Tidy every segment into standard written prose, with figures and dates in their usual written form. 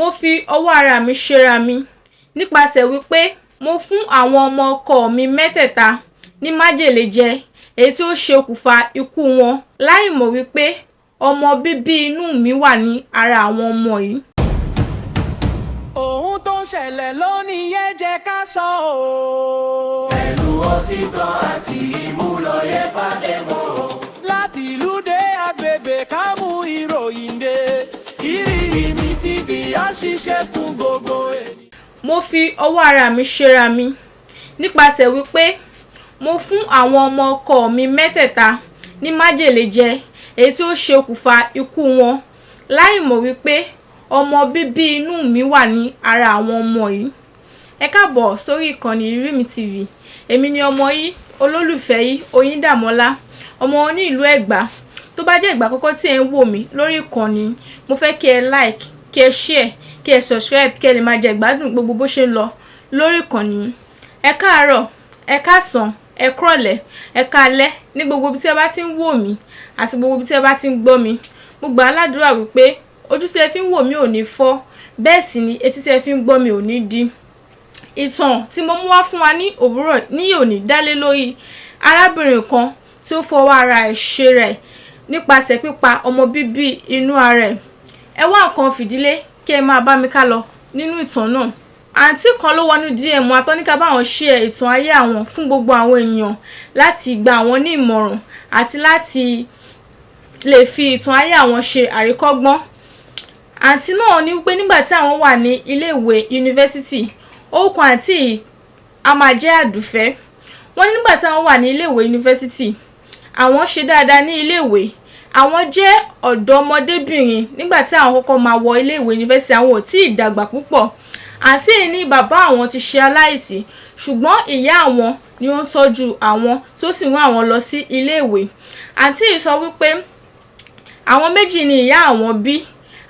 Mo fi ọwọ́ ara mi ṣera mi nípasẹ̀ wípé mo fún àwọn ọmọ ọkọ mi mẹ́tẹ̀ẹ̀ta ní májèlé jẹ, èyí tí ó ṣe okùnfà ikú wọn láìmọ̀ wípé ọmọ bíbí inú mi wà ní ara àwọn ọmọ yìí. Ohun tó ń ṣẹlẹ̀ lónìí yẹn jẹ́ ká sọ o. Pẹ̀lú òtítọ àti ìmúlòyè fàdébò. Láti ìlú dé agbègbè ká mú ìròyìn dé. Ìrírí mi TV á ṣiṣẹ́ fún gbogbo ènìyàn. Mo fi ọwọ́ ara mi ṣera mi nípasẹ̀ wípé mo fún àwọn ọmọ ọkọ mi mẹ́tẹ̀ẹ̀ta ní májèlé jẹ, èyí tí ó ṣe okùnfà ikú wọn láìmọ̀ wípé ọmọ bíbí inú mi wà ní ara àwọn ọmọ yìí. Ẹ káàbọ̀ sórí ìkànnì Ìrírí mi TV. Èmi ni ọmọ yìí, olólùfẹ́ yìí, Oyíndàmọ́lá, ọmọ ní ìlú Ẹ̀gbá. Tó bá jẹ́ ìgbà àkọ́kọ́ tí ẹ ń wò mí lórí ìkànnì, mo fẹ́ kí ẹ like, kí ẹ share, kí ẹ subscribe, kí ẹ lè máa jẹ ìgbádùn gbogbo bó ṣe ń lọ lórí ìkànnì. Ẹ káàárọ̀, ẹ káàsán, ẹ kúrọ̀lẹ́, ẹ káalẹ́ ní gbogbo ibi tí ẹ bá ti ń wò mí àti gbogbo ibi tí ẹ bá ti ń gbọ́ mi. Mo gbà á ládùúrà wípé ojú tí ẹ fi ń wò mí ò ní fọ́, bẹ́ẹ̀ sì ni etí tí ẹ fi ń gbọ́ mi ò ní di. Ìtàn tí mo mú wá fún wa ní òwúrọ̀ ní òní dá lé lórí arábìnrin kan tí ó fọwọ́ ara ẹ̀ ṣe rẹ̀ nípasẹ̀ pípa ọmọ bíbí inú ara ẹ̀. Ẹ wá nǹkan fìdílé kí ẹ máa bá mi ká lọ nínú ìtàn náà. Àǹtí kan ló wọnú DM atọ́níká báwọn share ìtàn ayé àwọn fún gbogbo àwọn ènìyàn láti gba àwọn ní ìmọ̀ràn àti láti lè fi ìtàn ayé àwọn ṣe àríkọ́gbọ́n. Àǹtí náà ní wípé nígbà tí àwọn wà ní ilé-ìwé yunifásítì, orúkọ àǹtí yìí a máa jẹ́ Àdùfẹ́. Wọ́n ní nígbà tí àwọn wà ní ilé-ìwé yunifásítì, àwọn ṣe dáadáa ní ilé-ìwé. Àwọn jẹ́ ọ̀dọ́mọdébìnrin nígbà tí àwọn kọ́kọ́ máa wọ ilé-ìwé yunifásítì, àwọn ò tí ì dàgbà púpọ̀. Àǹtí yìí ní bàbá àwọn ti ṣe aláìsí, ṣùgbọ́n ìyá àwọn ni ó ń tọ́jú àwọn tí ó sì rán àwọn lọ sí ilé-ìwé. Àǹtí yìí sọ wípé àwọn méjì ni ìyá àwọn bí,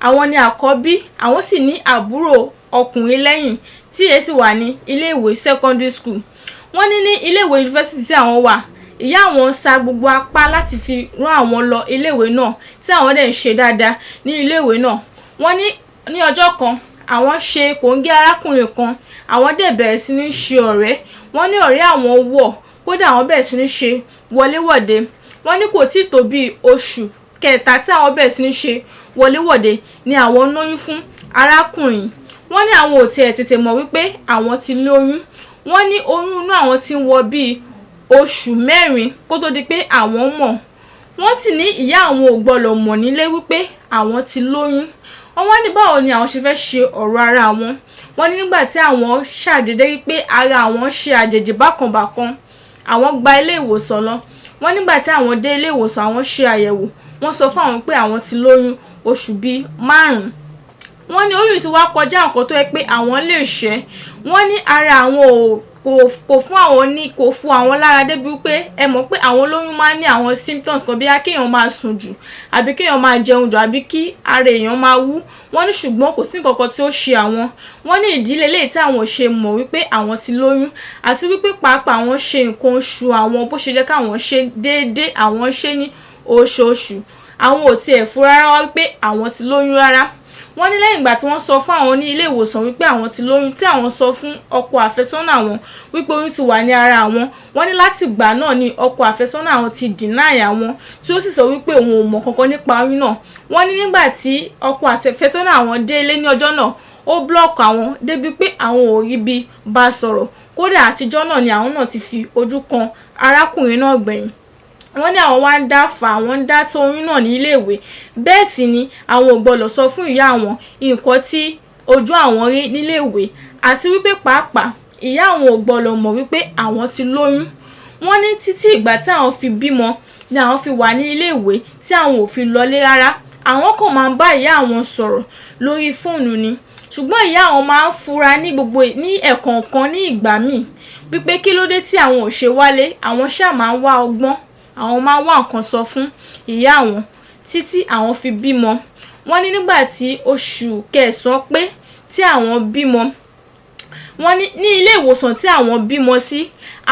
àwọn ni àkọ́bí, àwọn sì ní àbúrò ọkùnrin lẹ́yìn tí èyí sì wà ní ilé-ìwé secondary school. Wọ́n ní ilé-ìwé yunifásítì tí àwọn wà, ìyá àwọn sa gbogbo apá láti fi rán àwọn lọ ilé-ìwé náà tí àwọn dẹ̀ ń ṣe dáadáa ní ilé-ìwé náà. Wọ́n ní ọjọ́ kan àwọn ṣe kòńgẹ́ arákùnrin kan, àwọn dẹ̀ bẹ̀rẹ̀ sí ní ṣe ọ̀rẹ́. Wọ́n ní ọ̀rẹ́ àwọn wọ̀, kódà àwọn bẹ̀rẹ̀ sí ní ṣe wọléwọ̀de. Wọ́n ní kò tíì tó bí oṣù kẹta tí àwọn bẹ̀rẹ̀ sí ní ṣe wọléwọ̀de ni àwọn lóyún fún arákùnrin. Wọ́n ní àwọn ò tiẹ̀ tètè mọ̀ wípé àwọn ti lóyún. Wọ́n ní oyún inú àwọn ti ń wọ bí oṣù mẹ́rin kó tó di pé àwọn mọ̀. Wọ́n sì ní ìyá àwọn ò gbọ́dọ̀ mọ̀ nílé wípé àwọn ti lóyún. Wọ́n ní báwo ni àwọn ṣe fẹ́ ṣe ọ̀rọ̀ ara wọn. Wọ́n ní nígbà tí àwọn ṣàdédé rí pé ara àwọn ṣe àjèjì bákanbàkan, àwọn gba ilé ìwòsàn lọ. Wọ́n nígbà tí àwọn dé ilé ìwòsàn, àwọn ṣe àyẹ̀wò. Wọ́n sọ fún àwọn pé àwọn ti lóyún oṣù bíi 5. Wọ́n ní oyún ti wá kọjá nǹkan tó yẹ pé àwọn lè ṣẹ́. Wọ́n ní ara àwọn kò fún àwọn lára débi wípé ẹ mọ̀ pé àwọn olóyún máa ń ní àwọn symptoms kan bí i kéèyàn máa sùn jù àbí kéèyàn máa jẹun jù àbí kí ara èèyàn máa wú. Wọ́n ní ṣùgbọ́n kò sí nǹkan kan tí ó ṣe àwọn. Wọ́n ní ìdílé léyìí tí àwọn ṣe mọ̀ wípé àwọn ti lóyún àti wípé pàápàá àwọn ṣe nǹkan oṣù àwọn bó ṣe jẹ́ káwọn ṣe déédéé, àwọn ṣe ní oṣooṣù. Àwọn ò tiẹ̀ fura rárá wípé àwọn ti lóyún rárá. Wọ́n ní lẹ́yìn ìgbà tí wọ́n sọ fún àwọn ní ilé ìwòsàn wípé àwọn ti lóyún, tí àwọn sọ fún ọkọ àfẹ́sọ́nà àwọn wípé oyún ti wà ní ara àwọn. Wọ́n ní láti ìgbà náà ni ọkọ àfẹ́sọ́nà àwọn ti deny àwọn, tí ó sì sọ wípé òun ò mọ̀ kankan nípa oyún náà. Wọ́n ní nígbà tí ọkọ àfẹ́sọ́nà àwọn dé ilé ní ọjọ́ náà, ó block àwọn débi pé àwọn ò rí bí bá sọ̀rọ̀. Kódà àtijọ́ náà ni àwọn náà ti fi ojú kan arákùnrin náà gbẹ̀yìn. Wọ́n ní àwọn wá ń dá fà, àwọn ń dá tó oyún náà ní ilé-ìwé. Bẹ́ẹ̀ sì ni àwọn ò gbọ́dọ̀ sọ fún ìyá àwọn nǹkan tí ojú àwọn rí nílé-ìwé àti wípé pàápàá ìyá àwọn ò gbọ́dọ̀ mọ̀ wípé àwọn ti lóyún. Wọ́n ní títí ìgbà tí àwọn fi bímọ ni àwọn fi wà ní ilé-ìwé tí àwọn ò fi lọlé rárá. Àwọn kàn máa ń bá ìyá àwọn sọ̀rọ̀ lórí fóònù ni. Ṣùgbọ́n ìyá àwọn máa ń fura ní ẹ̀kọ̀ọ̀kan ní ìgbà míì wípé kí ló dé tí àwọn ò ṣe wálé. Àwọn ṣáà máa ń wá ọgbọ́n, àwọn máa ń wá nǹkan sọ fún ìyá àwọn títí àwọn fi bímọ. Wọ́n ní nígbà tí oṣù kẹsàn-án pé tí àwọn bímọ, wọ́n ní ilé ìwòsàn tí àwọn bímọ sí,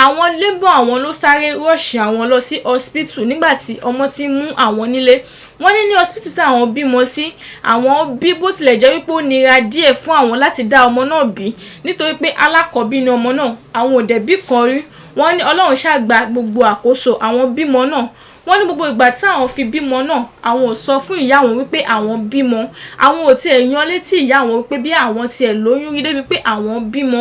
àwọn labour àwọn ló sáré rush àwọn lọ sí hospital nígbà tí ọmọ ti mú àwọn nílé. Wọ́n ní hospital tí àwọn bímọ sí, àwọn bí bó tilẹ̀ jẹ́ wípé ó nira díẹ̀ fún àwọn láti dá ọmọ náà bí nítorí pé alákọ̀ọ́bí ni ọmọ náà, àwọn ò dẹ̀ bí kan rí. Wọ́n ní Ọlọ́run ṣàgbà gbogbo àkóso àwọn bímọ náà. Wọ́n ní gbogbo ìgbà tí àwọn fi bímọ náà, àwọn ò sọ fún ìyá àwọn wípé àwọn bímọ, àwọn ò tiẹ̀ yan létí ìyá àwọn wípé bí àwọn tiẹ̀ lóyún rí débi pé àwọn bímọ.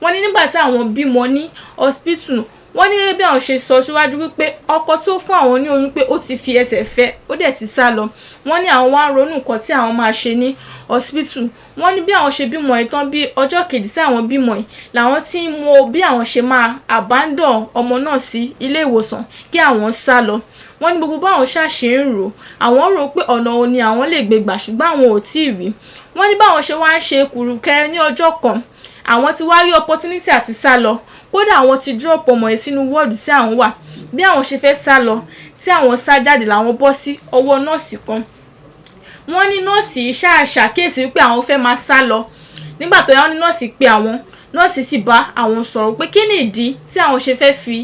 Wọ́n ní nígbà tí àwọn bímọ ní hospital, wọ́n ní bí àwọn ṣe sọ síwájú wípé ọkọ tó fún àwọn ní oyún pé ó ti fi ẹsẹ̀ fẹ́, ó dẹ̀ ti sá lọ. Wọ́n ní àwọn wá ń ronú nǹkan tí àwọn máa ṣe ní hospital. Wọ́n ní bí àwọn ṣe bímọ ìtàn bí ọjọ́ kejì tí àwọn bímọ yìí làwọn tí ń mọ bí àwọn ṣe máa abandon ọmọ náà sí ilé ìwòsàn kí àwọn sá lọ. Wọ́n ní gbogbo báwọn ṣàṣe ń rò, àwọn rò pé ọ̀nà wo ni àwọn lè gbé gbà ṣùgbọ́n àwọn ò tíì rí. Wọ́n ní báwọn ṣe wá ń ṣe kùrùkẹrẹ ní ọjọ́ kan, àwọn ti wá rí opportunity àti sá lọ. Kódà àwọn ti drop ọmọ yìí sínú wọ́ọ̀dù tí àwọn wà. Bí àwọn ṣe fẹ́ sá lọ, tí àwọn sá jáde làwọn bọ́ sí ọwọ́ nọ́ọ̀sì kan. Wọ́n ní nọ́ọ̀sì ṣàkíyèsí wípé àwọn fẹ́ máa sá lọ. Nígbà tó yá ní nọ́ọ̀sì pé àwọn, nọ́ọ̀sì sì bá àwọn sọ̀rọ̀ pé kí ni ìdí tí àwọn ṣe fẹ́ fi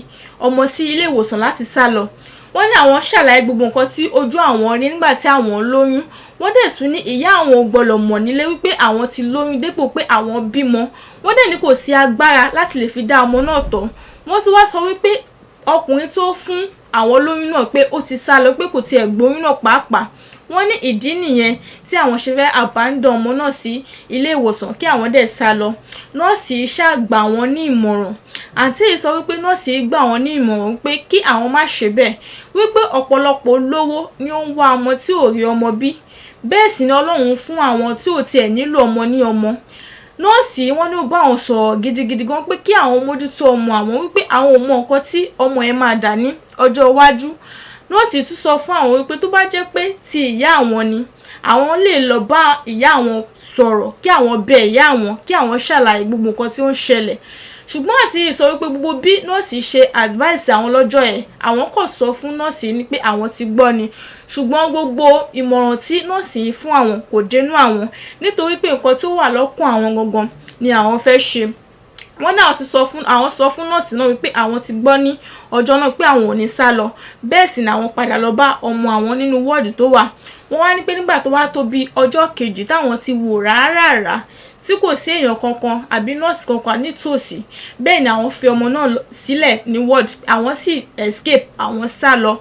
ọmọ sí ilé ìwòsàn láti sá lọ. Wọ́n ní àwọn ṣàlàyé gbogbo nǹkan tí ojú àwọn rí nígbà tí àwọn lóyún. Wọ́n dẹ̀ tún ní ìyá àwọn ò gbọ́dọ̀ mọ̀ nílé wípé àwọn ti lóyún dépò pé àwọn bímọ. Wọ́n dẹ̀ ní kò sí agbára láti lè fi dá ọmọ náà tọ́. Wọ́n tún wá sọ wípé ọkùnrin tó fún àwọn lóyún náà pé ó ti sá lọ pé kò tiẹ̀ gbóyún náà pàápàá. Wọ́n ní ìdí nìyẹn tí àwọn ṣe fẹ́ abandon ọmọ náà sí ilé ìwòsàn kí àwọn dẹ̀ sá lọ. Nọ́ọ̀sì ṣàgbà wọ́n ní ìmọ̀ràn. Àǹtí yìí sọ wípé nọ́ọ̀sì gbà wọ́n ní ìmọ̀ràn pé kí àwọn má ṣe bẹ́ẹ̀, wípé ọ̀pọ̀lọpọ̀ olówó ni ó ń wá ọmọ tí ò rí ọmọ bí. Bẹ́ẹ̀ sì ni Ọlọ́run fún àwọn tí ò tiẹ̀ nílò ọmọ ní ọmọ. Nọ́ọ̀sì wọ́n ní ó bá àwọn sọ̀rọ̀ gidigidi gan pé kí àwọn mójútó ọmọ àwọn wípé àwọn ò mọ nǹkan tí ọmọ yẹn máa dà ní ọjọ́ iwájú. Nọ́ọ̀sì tún sọ fún àwọn wípé tó bá jẹ́ pé ti ìyá àwọn ni, àwọn lè lọ bá ìyá àwọn sọ̀rọ̀ kí àwọn bẹ ìyá àwọn kí àwọn ṣàlàyé gbogbo nǹkan tí ó ń ṣẹlẹ̀. Ṣùgbọ́n àǹtí yìí sọ wípé gbogbo bí nọ́ọ̀sì ṣe advice àwọn lọ́jọ́ ẹ̀, àwọn kò sọ fún nọ́ọ̀sì ní pé àwọn ti gbọ́ ni. Ṣùgbọ́n gbogbo ìmọ̀ràn tí nọ́ọ̀sì yìí fún àwọn kò dénú àwọn nítorí pé nǹkan tó wà lọ́kàn àwọn gangan ni àwọn fẹ́ ṣe. Wọ́n náà ti sọ fún nọ́ọ̀sì náà wípé àwọn ti gbọ́ ní ọjọ́ náà pé àwọn ò ní sá lọ. Bẹ́ẹ̀ sì ni àwọn padà lọ bá ọmọ àwọn nínú wọ́ọ̀dù tó wà. Wọ́n wá ní pé nígbà tó wá tó bí ọjọ́ kejì táwọn ti wò rárá tí kò sí èèyàn kankan àbí nọ́ọ̀sì kankan nítòsí, bẹ́ẹ̀ ni àwọn fi ọmọ náà sílẹ̀ ní wọ́ọ̀dù, àwọn sì escape, àwọn sá lọ.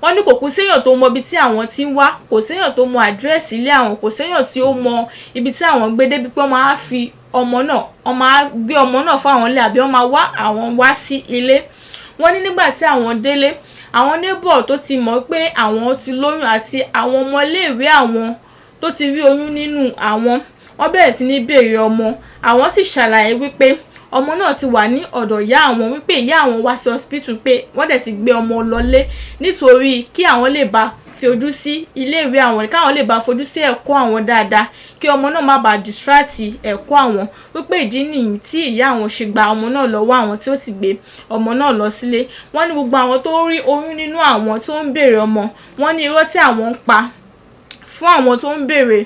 Wọ́n ní kò kú séèyàn tó mọ ibi tí àwọn ti ń wá, kò séèyàn tó mọ àdírẹ́sì ilé àwọn, kò séèyàn tí ó mọ ibi tí àwọn gbé débi pé wọ́n máa fi ọmọ náà, wọ́n máa gbé ọmọ náà fún àwọn ilé àbí wọ́n máa wá àwọn wá sí ilé. Wọ́n ní nígbà tí àwọn délé, àwọn neighbor tó ti mọ̀ pé àwọn ti lóyún àti àwọn ọmọ iléèwé àwọn tó ti rí oyún nínú àwọn, wọ́n bẹ̀rẹ̀ sí ní béèrè ọmọ. Àwọn sì ṣàlàyé wípé ọmọ náà ti wà ní ọ̀dọ̀ ìyá àwọn, wípé ìyá àwọn wá sí hospital pé wọ́n dẹ̀ ti gbé ọmọ lọlé nítorí kí àwọn lè bá fi ojú sí iléèwé àwọn, káwọn lè bá fojú sí ẹ̀kọ́ àwọn dáadáa, kí ọmọ náà má bàa distract ẹ̀kọ́ àwọn, wípé ìdí nìyí tí ìyá àwọn ṣe gba ọmọ náà lọ́wọ́ àwọn tí ó sì gbé ọmọ náà lọ sílé. Wọ́n ní gbogbo àwọn tó rí oyún nínú àwọn tó ń béèrè ọmọ, wọ́n ní irọ́ tí àwọn ń pa fún àwọn tó ń béèrè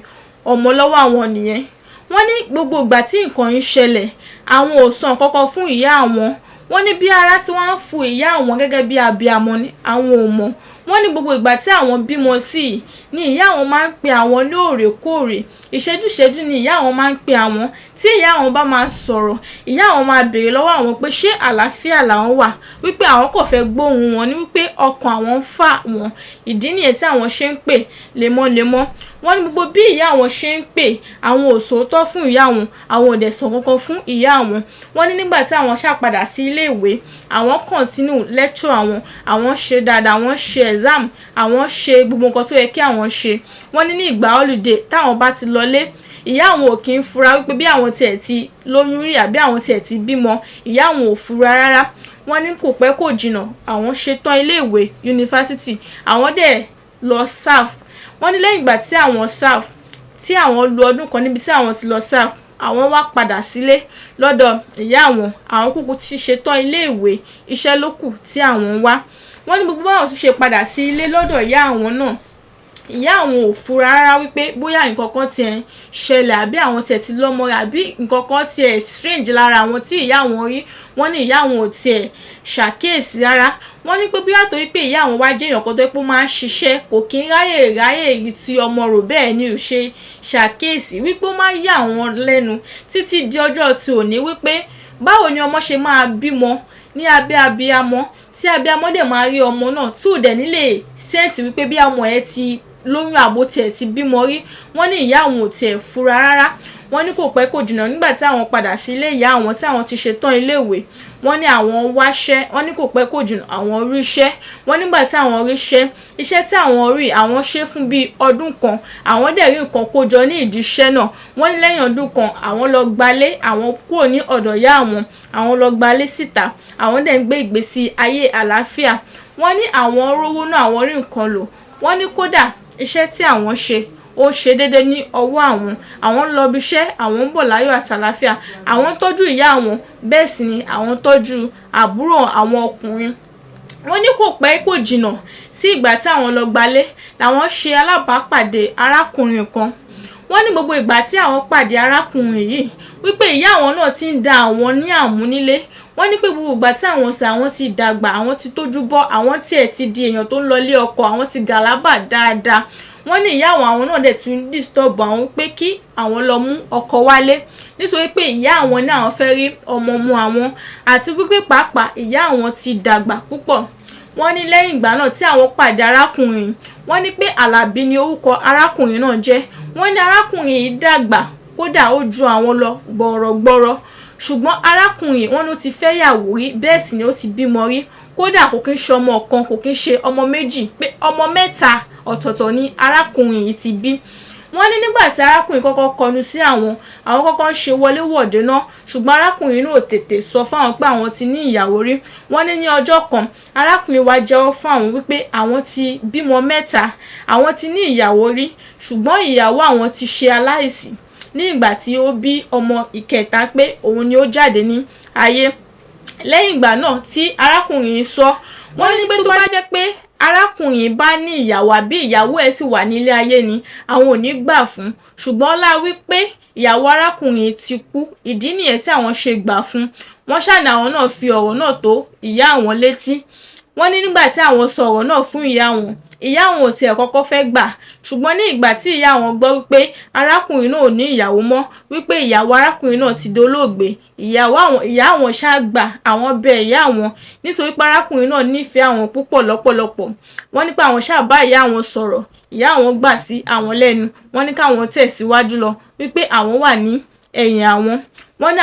ọmọ lọ́wọ́ àwọn nìyẹn. Wọ́n ní gbogbo ìgbà tí nǹkan ń ṣẹlẹ̀, àwọn ò sọ nǹkan kan fún ìyá àwọn. Wọ́n ní bí ara tí wọ́n ń fún ìyá àwọn gẹ́gẹ́ bí abiyamọ ni àwọn ò mọ̀. Wọ́n ní gbogbo ìgbà tí àwọn bímọ sí ni ìyá àwọn máa ń pe àwọn lóòrèkóòrè, ìṣẹ́jú ni ìyá àwọn máa ń pe àwọn. Tí ìyá àwọn bá máa sọ̀rọ̀, ìyá àwọn máa béèrè lọ́wọ́ àwọn pé ṣé àlàáfíà làwọn wà, wípé àwọn kò fẹ́ gbóhùn wọn, ní wípé ọkàn àwọn ń fà wọ́n. Ìdí nìyẹn tí àwọn ṣe ń pè lemọ́lemọ́. Wọ́n ní gbogbo bí ìyá àwọn ṣe ń pè, àwọn ò sòótọ́ fún ìyá àwọn ò dẹ̀ sọ kankan fún ìyá àwọn. Wọ́n ní nígbà tí àwọn ṣàpadà sí ilé ìwé, àwọn continue lecture àwọn ṣe dáadáa, àwọn ṣe exam, àwọn ṣe gbogbo nǹkan tó yẹ kí àwọn ṣe. Wọ́n ní ní ìgbà holiday táwọn bá ti lọlé, ìyá àwọn ò kí ń fura wípé bí àwọn tiẹ̀ ti lóyún rí àbí àwọn tiẹ̀ ti bímọ, ìyá àwọn ò fura rárá. Wọ́n ní kò pẹ́ kò jìnnà àwọn ṣetán ilé ìwé yunifásitì, àwọn dẹ̀ lọ serve. Wọ́n ní lẹ́yìn ìgbà tí àwọn serve, tí àwọn lu ọdún kan níbi tí àwọn ti lọ serve, àwọn wá padà sílé lọ́dọ̀ ìyá àwọn kúkú ti ṣetán ilé ìwé, iṣẹ́ ló kù tí àwọn ń wá. Wọ́n ní gbogbo báwọn tún ṣe padà sí ilé lọ́dọ̀ ìyá àwọn náà, ìyá àwọn ò fura rárá wípé bóyá nǹkan kan tiẹ̀ ń ṣẹlẹ̀ àbí àwọn tiẹ̀ ti lọ́mọ rẹ̀ àbí nǹkan kan tiẹ̀ strange lára àwọn tí ìyá àwọn rí. Wọ́n ní ìyá àwọn ò tiẹ̀ ṣàkíyèsí rárá. Wọ́n ní pé bóyá torí pé ìyá àwọn wá jẹ́ èèyàn kan tó pé ó máa ń ṣiṣẹ́ kò kí ń ráyè rí ti ọmọ rò, bẹ́ẹ̀ ni ò ṣe ṣàkíyèsí wípé ó máa ń yà àwọn lẹ́nu títí di ọjọ́ tí òní wípé báwo ni ọmọ ṣe máa bímọ ní abẹ́ abiyamọ tí abiyamọ dẹ̀ máa rí ọmọ náà tí ò dẹ̀ nílé sẹ́ǹsì wípé bí ọmọ ẹ̀ ti lóyún àbó tiẹ̀ ti bímọ rí. Wọ́n ní ìyá àwọn ò tiẹ̀ fura rárá. Wọ́n ní kò pẹ́ kò jìnnà nígbà tí àwọn padà sí ilé ìyá àwọn tí àwọn ti ṣetán iléèwé. Wọ́n ní àwọn wáṣẹ́. Wọ́n ní kò pẹ́ kò jìnnà àwọn ríṣẹ́. Wọ́n nígbà tí àwọn ríṣẹ́, iṣẹ́ tí àwọn rí àwọn ṣe fún bí ọdún kan. Àwọn dẹ̀ rí nǹkan kó jọ ní ìdí iṣẹ́ náà. Wọ́n ní lẹ́yìn ọdún kan àwọn lọ gbalé, àwọn kúrò ní ọ̀dọ̀ ìyá àwọn lọ gbalé síta. Àwọn dẹ̀ ń gbé ìgbésí ayé àlàáfíà. Wọ́n ní àwọn rówó náà, àwọn rí nǹkan lò. Wọ́n ní kódà iṣẹ́ tí àwọn ṣe ó ṣe déédé ní ọwọ́ àwọn ń lọ bí iṣẹ́, àwọn ń bọ̀ láyọ̀ àtàlàáfíà. Àwọn ń tọ́jú ìyá àwọn, bẹ́ẹ̀ sì ni àwọn ń tọ́jú àbúrò àwọn ọkùnrin. Wọ́n ní kò pẹ́ kò jìnnà sí ìgbà tí àwọn lọ gbalé làwọn ṣe alábàápàdé arákùnrin kan. Wọ́n ní gbogbo ìgbà tí àwọn pàdé arákùnrin yìí wípé ìyá àwọn náà ti ń da àwọn ní àmú nílé. Wọ́n ní pé gbogbo ìgbà tí àwọn sọ àwọn ti dàgbà, àwọn ti tójú bọ́, àwọn tiẹ̀ ti di èèyàn tó ń lọ ilé ọkọ, àwọn ti gàlábà dáadáa. Wọ́n ní ìyá àwọn náà dẹ̀ tún disturb àwọn pé kí àwọn lọ mú ọkọ wálé nítorí pé ìyá àwọn ní àwọn fẹ́ rí ọmọ ọmọ àwọn àti wípé pàápàá ìyá àwọn ti dàgbà púpọ̀. Wọ́n ní lẹ́yìn ìgbà náà tí àwọn pàdé arákùnrin, wọ́n ní pé Àlàbí ni orúkọ arákùnrin náà jẹ́. Wọ́n ní arákùnrin yìí dàgbà kódà ó ju àwọn lọ gbọ̀rọ̀gbọ̀rọ̀, ṣùgbọ́n arákùnrin wọn ló ti fẹ́ yàwó rí, bẹ́ẹ̀ sì ni ó ti bímọ rí. Kódà kò kí ń ṣe ọmọ kan, kò kí ń ṣe ọmọ méjì, pé ọmọ mẹ́ta ọ̀tọ̀ọ̀tọ̀ ni arákùnrin yìí ti bí. Wọ́n ní nígbà tí arákùnrin kọ́kọ́ kọnu sí àwọn kọ́kọ́ ń ṣe wọléwọ̀de náà, ṣùgbọ́n arákùnrin náà ò tètè sọ fáwọn pé àwọn ti ní ìyàwó rí. Wọ́n ní ní ọjọ́ kan arákùnrin wá jẹ́wọ́ fún àwọn wípé àwọn ti bímọ mẹ́ta, àwọn ti ní ìyàwó rí, ṣùgbọ́n ìyàwó àwọn ti ṣe aláìsí ní ìgbà tí ó bí ọmọ ìkẹta pé òun ni ó jáde ní ayé. Lẹ́yìn ìgbà náà tí arákùnrin yìí sọ, wọ́n ní pé tó bá jẹ́ pé arákùnrin bá ní ìyàwó àbí ìyàwó ẹ̀ sì wà nílé ayé ni àwọn ò ní gbà fún, ṣùgbọ́n lá wípé ìyàwó arákùnrin ti kú, ìdí nìyẹn tí àwọn ṣe gbà fún. Wọ́n ṣàní àwọn náà fi ọ̀rọ̀ náà tó ìyá àwọn létí. Wọ́n ní nígbà tí àwọn sọ ọ̀rọ̀ náà fún ìyá àwọn ò tiẹ̀ kọ́kọ́ fẹ́ gbà, ṣùgbọ́n ní ìgbà tí ìyá àwọn gbọ́ wípé arákùnrin náà ò ní ìyàwó mọ́, wípé ìyàwó arákùnrin náà ti dolóògbé, ìyá àwọn ṣáà gbà, àwọn bẹ̀ ìyá àwọn nítorí pé arákùnrin náà nífẹ̀ẹ́ àwọn púpọ̀ lọ́pọ̀lọpọ̀. Wọ́n ní pé àwọn ṣáà bá ìyá àwọn sọ̀rọ̀, ìyá àwọn gbà sí àwọn lẹ́nu. Wọ́n ní káwọn tẹ̀síwájú lọ wípé àwọn wà ní ẹ̀yìn àwọn. Wọ́n ní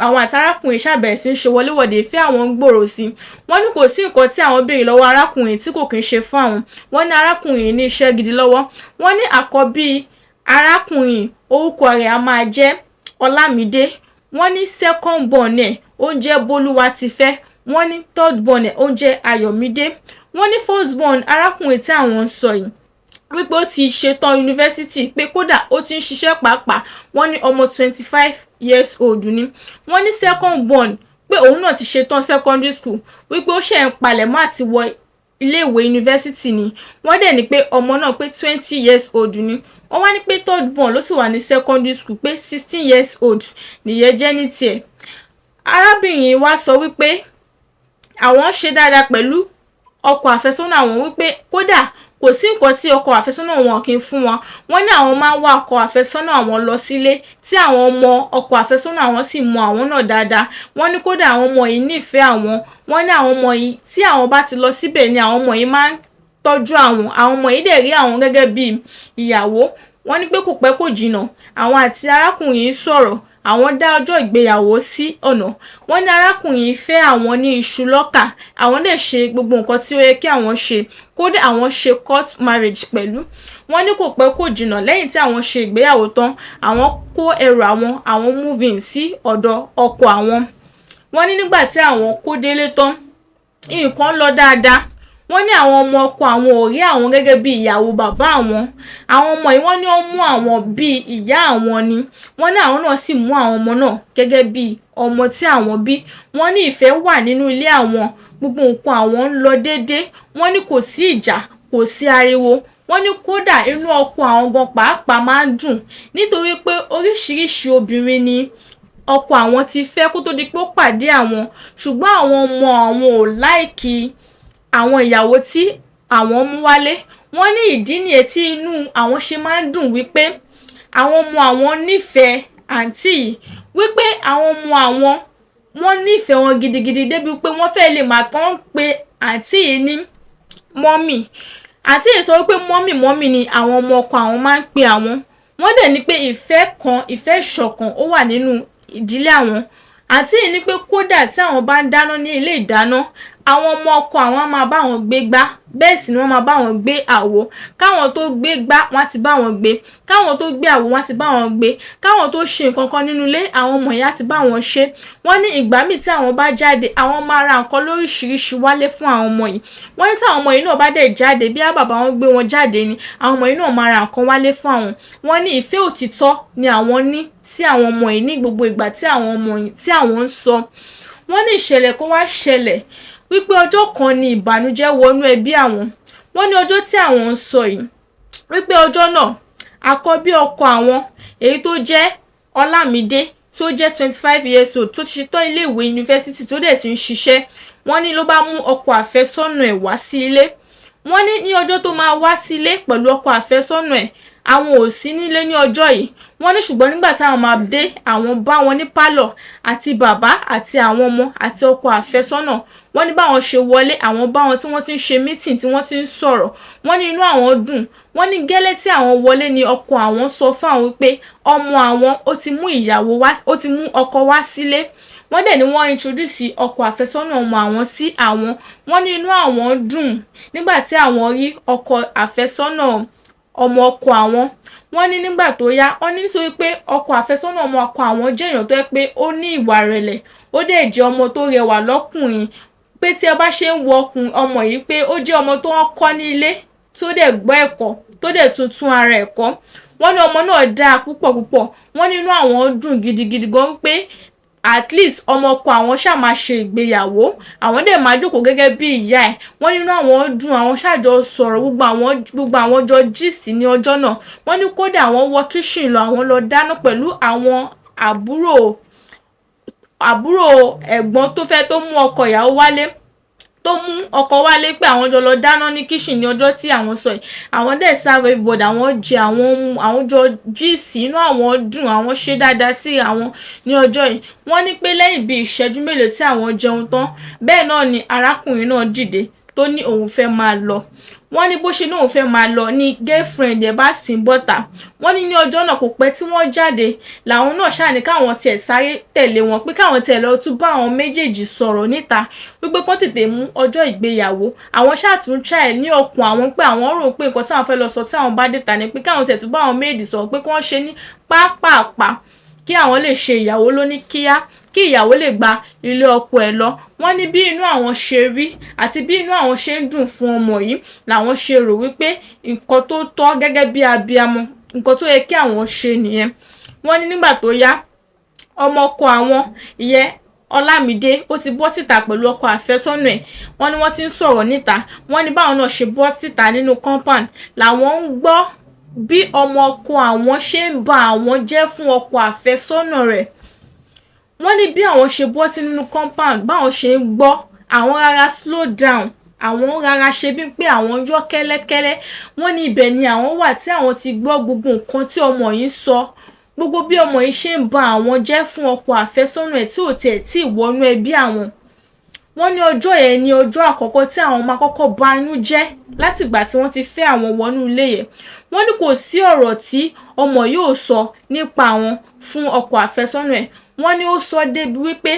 àwọn àti arákùnrin ṣàbẹ̀rẹ̀ sí ń ṣe wọléwọ̀de, ìfẹ́ àwọn ń gbòòrò sí. Wọ́n ní kò sí nǹkan tí àwọn béèrè lọ́wọ́ arákùnrin tí kò kí ń ṣe fún àwọn. Wọ́n ní arákùnrin ní iṣẹ́ gidi lọ́wọ́. Wọ́n ní àkọ́bí arákùnrin orúkọ rẹ̀ a máa jẹ́ Ọlámídé. Wọ́n ní second born ẹ̀ ó ń jẹ́ Bólúwatifẹ́. Wọ́n ní third born ẹ̀ ó ń jẹ́ Ayọ̀mídé. Wọ́n ní first born arákùnrin tí àwọn ń sọ yìí wípé ó ti ṣetán yunifásítì, pé kódà ó ti ń ṣiṣẹ́ pàápàá. Wọ́n ní ọmọ 25 years old ni. Wọ́n ní second born pé òun náà ti ṣetán secondary school, wípé ó ṣe ń palẹ̀mọ́ àti wọ iléèwé yunifásítì ni. Wọ́n dẹ̀ ní pé ọmọ náà pé 20 years old ni. Wọ́n wá ní pé third born ló sì wà ní secondary school, pé 16 years old nìyẹn jẹ́ ní tiẹ̀. Arábìnrin wa sọ wípé àwọn ṣe dáadáa pẹ̀lú ọkọ àfẹ́sọ́nà àwọn, wípé kódà kò sí nǹkan tí ọkọ àfẹ́sọ́nà wọn kì í fún wọn. Wọ́n ní àwọn máa ń wá ọkọ àfẹ́sọ́nà àwọn lọ sílé tí àwọn ọmọ ọkọ àfẹ́sọ́nà àwọn sì mọ àwọn náà dáadáa. Wọ́n ní kódà àwọn ọmọ yìí nífẹ̀ẹ́ àwọn. Wọ́n ní àwọn ọmọ yìí tí àwọn bá ti lọ síbẹ̀ ni àwọn ọmọ yìí máa ń tọ́jú àwọn ọmọ yìí dẹ̀ rí àwọn gẹ́gẹ́ bí ìyàwó. Wọ́n ní pé kò pẹ́ kò jìnnà àwọn àti arákùnrin yìí sọ̀rọ̀, àwọn dá ọjọ́ ìgbéyàwó sí ọ̀nà. Wọ́n ní arákùnrin yìí fẹ́ àwọn ní iṣu lọ́kà, àwọn dẹ̀ ṣe gbogbo nǹkan tí ó yẹ kí àwọn ṣe, kódà àwọn ṣe court marriage pẹ̀lú. Wọ́n ní kò pẹ́ kò jìnnà lẹ́yìn tí àwọn ṣe ìgbéyàwó tán, àwọn kó ẹrù àwọn move in sí ọ̀dọ̀ ọkọ àwọn. Wọ́n ní nígbà tí àwọn kó délé tán nǹkan lọ dáadáa. Wọ́n ní àwọn ọmọ ọkọ àwọn ò rí àwọn gẹ́gẹ́ bí ìyàwó bàbá àwọn. Àwọn ọmọ yìí wọ́n ní ó mú àwọn bí ìyá àwọn ni. Wọ́n ní àwọn náà sì mú àwọn ọmọ náà gẹ́gẹ́ bí ọmọ tí àwọn bí. Wọ́n ní ìfẹ́ wà nínú ilé àwọn, gbogbo nǹkan àwọn ń lọ déédéé. Wọ́n ní kò sí ìjà, kò sí ariwo, wọ́n ní kódà inú ọkọ àwọn gan pàápàá máa ń dùn nítorí pé oríṣiríṣi obìnrin ni ọkọ àwọn ti fẹ́ kó tó di pé ó pàdé àwọn, ṣùgbọ́n àwọn ọmọ àwọn ò láìkì àwọn ìyàwó tí àwọn mú wálé. Wọ́n ní ìdí nìyẹn tí inú àwọn ṣe máa ń dùn wípé àwọn ọmọ àwọn nífẹ̀ẹ́ àǹtí yìí, wípé àwọn ọmọ àwọn wọ́n nífẹ̀ẹ́ wọn gidigidi débi pé wọ́n fẹ́ lè máa kàn pé àǹtí yìí ní mọ́mì. Àǹtí yìí sọ wípé mọ́mì ni àwọn ọmọ ọkọ àwọn máa ń pe àwọn. Wọ́n dẹ̀ ní pé ìfẹ́ ìṣọ̀kan ó wà nínú ìdílé àwọn. Àǹtí yìí ní pé kódà tí àwọn bá ń dáná ní ilé ìdáná, àwọn ọmọ ọkọ àwọn á máa bá wọn gbé gbá, bẹ́ẹ̀ sì ni wọ́n máa bá wọn gbé àwo. Káwọn tó gbé gbá wọ́n ti bá wọn gbé, káwọn tó gbé àwo wọ́n ti bá wọn gbé, káwọn tó ṣe nǹkan kan nínú ilé àwọn ọmọ ìyá ti bá wọn ṣe. Wọ́n ní ìgbà míì tí àwọn bá jáde àwọn máa ra nǹkan lóríṣiríṣi wálé fún àwọn ọmọ yìí. Wọ́n ní tí àwọn ọmọ yìí náà bá dẹ̀ jáde bí bàbá wọn gbé wọn jáde ni àwọn ọmọ yìí náà máa ra nǹkan wálé fún àwọn. Wọ́n ní ìfẹ́ òtítọ́ ni àwọn ní sí àwọn ọmọ yìí ní gbogbo ìgbà tí àwọn ọmọ yìí tí àwọn ń sọ. Wọ́n ní ìṣẹ̀lẹ̀ kó wá ṣẹlẹ̀ wípé ọjọ́ kan ni ìbànújẹ́ wọnú ẹbí àwọn. Wọ́n ní ọjọ́ tí àwọn ń sọ yìí wípé ọjọ́ náà àkọ́bí ọkọ àwọn èyí tó jẹ́ Ọlámídé tó jẹ́ 25 years old tó ti ṣetán ilé ìwé yunifásítì tó dẹ̀ ti ń ṣiṣẹ́. Wọ́n ní ló bá mú ọkọ àfẹ́sọ́nà ẹ̀ wá sí ilé. Wọ́n ní ọjọ́ tó máa wá sí ilé pẹ̀lú ọkọ àfẹ́sọ́nà ẹ̀ àwọn ò sí nílé ní ọjọ́ yìí. Wọ́n ní ṣùgbọ́n nígbà tí àwọn máa dé àwọn bá wọn ní pálọ̀ àti bàbá àti àwọn ọmọ àti ọkọ àfẹ́sọ́nà. Wọ́n ní báwọn ṣe wọlé àwọn bá wọn tí wọ́n ti ń ṣe meeting tí wọ́n ti ń sọ̀rọ̀. Wọ́n ní inú àwọn dùn. Wọ́n ní gẹ́lẹ́ tí àwọn wọlé ni ọkọ àwọn sọ fún àwọn wípé ọmọ àwọn ó ti mú ọkọ wá sílé. Wọ́n dẹ̀ ní wọ́n introduce ọkọ àfẹ́sọ́nà ọmọ àwọn sí àwọn. Wọ́n ní inú àwọn dùn nígbà tí àwọn rí ọkọ àfẹ́sọ́nà ọmọ ọkọ àwọn. Wọ́n ní nígbà tó yá wọ́n ní nítorí pé ọkọ àfẹ́sọ́nà ọmọ ọkọ àwọn jẹ́ èèyàn tó yẹ pé ó ní ìwà rẹ̀lẹ̀, ó dẹ̀ jẹ́ ọmọ tó rẹwà lọ́kùnrin, pé tí ẹ bá ṣe ń wo ọmọ yìí pé ó jẹ́ ọmọ tó ń kọ́ ní ilé tó dẹ̀ gbọ́ ẹ̀kọ́ tó dẹ̀ tún ara ẹ̀ kọ́. Wọ́n ní ọmọ náà dáa púpọ̀. Wọ́n ní inú àwọn dùn gidigidi gan wípé at least ọmọ ọkọ àwọn ṣáà máa ṣe ìgbéyàwó, àwọn dẹ̀ máa jókòó gẹ́gẹ́ bí ìyá ẹ̀. Wọ́n nínú àwọn dùn, àwọn ṣàjọ sọ̀rọ̀ gbogbo àwọn jọ gist ní ọjọ́ náà. Wọ́n ní kódà àwọn wọ kitchen lọ àwọn lọ dáná pẹ̀lú àwọn àbúrò ẹ̀gbọ́n tó mú ọkọ ìyàwó wálé tó mú ọkọ wálé pé àwọn jọ lọ dáná ní kitchen ní ọjọ́ tí àwọn sọ yìí. Àwọn dẹ̀ serve everybody, àwọn jẹ àwọn jọ gist, inú àwọn dùn, àwọn ṣe dáadáa sí àwọn ní ọjọ́ yìí. Wọ́n ní pé lẹ́yìn bí ìṣẹ́jú mélòó tí àwọn jẹun tán bẹ́ẹ̀ náà ni arákùnrin náà dìde tó ní òun fẹ́ máa lọ. Wọ́n ní bó ṣe ní òun fẹ́ máa lọ ní girlfriend ẹ̀ bá sìn bọ́ta. Wọ́n ní ọjọ́ náà kò pẹ́ tí wọ́n jáde làwọn náà ṣáà ní káwọn tiẹ̀ sáré tẹ̀lé wọn pé káwọn tiẹ̀ lọ tún bá àwọn méjèèjì sọ̀rọ̀ níta wípé kán tètè mú ọjọ́ ìgbéyàwó. Àwọn ṣáà tún try ní ọkàn àwọn pé àwọn rò pé nǹkan tí àwọn fẹ́ lọ sọ tí àwọn bá dé ta ni pé káwọn tiẹ̀ tún bá àwọn méjèèjì sọ̀rọ̀ pé kí wọ́n ṣe ní pápápá kí àwọn lè ṣe ìyàwó lóní kíá kí ìyàwó lè gba ilé ọkọ ẹ̀ lọ. Wọ́n ní bí inú àwọn ṣe rí àti bí inú àwọn ṣe ń dùn fún ọmọ yìí làwọn ṣe rò wípé nǹkan tó tọ́ gẹ́gẹ́ bí abiyamọ nǹkan tó yẹ kí àwọn ṣe nìyẹn. Wọ́n ní nígbà tó yá ọmọ ọkọ àwọn ìyẹn Ọlámídé ó ti bọ́ síta pẹ̀lú ọkọ àfẹ́sọ́nà ẹ̀. Wọ́n ní wọ́n ti ń sọ̀rọ̀ níta. Wọ́n ní báwọn náà ṣe bọ́ síta nínú compound làwọn ń gbọ́ bí ọmọ ọkọ àwọn ṣe ń ba àwọn jẹ́ fún ọkọ àfẹ́sọ́nà rẹ̀. Wọ́n ní bí àwọn ṣe bọ́ sí nínú compound báwọn ṣe ń gbọ́ àwọn rárá slow down, àwọn rárá ṣe bí pé àwọn yọ́ kẹ́lẹ́kẹ́lẹ́. Wọ́n ní ibẹ̀ ni àwọn wà tí àwọn ti gbọ́ gbogbo nǹkan tí ọmọ yìí sọ, gbogbo bí ọmọ yìí ṣe ń ba àwọn jẹ́ fún ọkọ àfẹ́sọ́nà ẹ̀ tí ò tiẹ̀ tí ìwọ́nú ẹbí àwọn. Wọ́n ní ọjọ́ yẹn ni ọjọ́ àkọ́kọ́ tí àwọn máa kọ́kọ́ bá inú jẹ́ látìgbà tí wọ́n ti fẹ́ àwọn wọnú ilé yẹn. Wọ́n ní kò sí ọ̀rọ̀ tí ọmọ yóò sọ nípa àwọn fún ọkọ àfẹ́sọ́nà ẹ̀. Wọ́n ní ó sọ débi wípé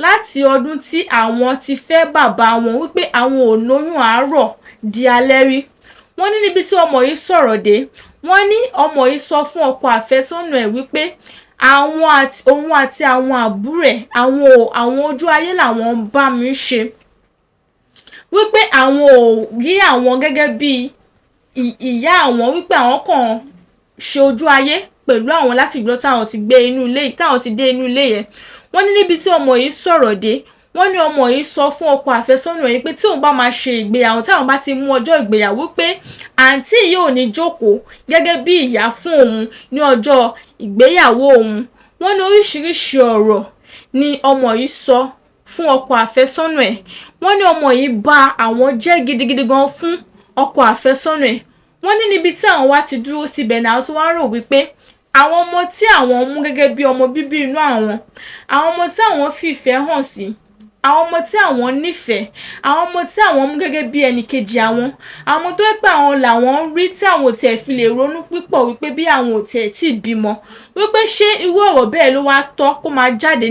láti ọdún tí àwọn ti fẹ́ bàbá wọn wípé àwọn ò lóyún àárọ̀ di alẹ́ rí. Wọ́n ní níbi tí ọmọ yìí sọ̀rọ̀ dé wọ́n ní ọmọ yìí sọ fún ọkọ àfẹ́sọ́nà ẹ̀ wípé òun àti àwọn àbúrò ẹ̀ àwọn ojú ayé làwọn bá mi ṣe, wípé àwọn ò rí àwọn gẹ́gẹ́ bí ìyá àwọn, wípé àwọn kàn ṣe ojú ayé pẹ̀lú àwọn láti ìgbà táwọn ti gbé inú ilé táwọn ti dé inú ilé yẹn. Wọ́n ní níbi tí ọmọ yìí sọ̀rọ̀ dé wọ́n ní ọmọ yìí sọ fún ọkọ àfẹ́sọ́nà yìí pé tí òun bá máa ṣe ìgbéyàwó tí àwọn bá ti mú ọjọ́ ìgbéyàwó pé àǹtí yìí ò ní jókòó gẹ́gẹ́ bí ìyá fún òun ní ọjọ́ ìgbéyàwó òun. wọ́n ní oríṣiríṣi ọ̀rọ̀ ni ọmọ yìí sọ fún ọkọ àfẹ́sọ́nà ẹ̀. wọ́n ní ọmọ yìí bà àwọn jẹ́ gidigidi gan fún ọkọ àfẹ́sọ́nà ẹ̀. wọ́n ní níbi tí àwọn wá ti dúró síbẹ̀ náà tí wọ́n rò wípé àwọn ọmọ tí àwọn mú gẹ́gẹ́ bí ọmọ bíbí inú àwọn ọmọ tí àwọn fi ìfẹ́ hàn sí, àwọn ọmọ tí àwọn nífẹ̀ẹ́, àwọn ọmọ tí àwọn mú gẹ́gẹ́ bí ẹnìkejì àwọn ọmọ tó yẹ pé àwọn làwọn rí tí àwọn ò tiẹ̀ fi lè ronú pípọ̀ wípé bí àwọn ò tiẹ̀ tí ì bímọ, wípé ṣé irú ọ̀rọ̀ bẹ́ẹ̀ ló wá tọ́ kó máa jáde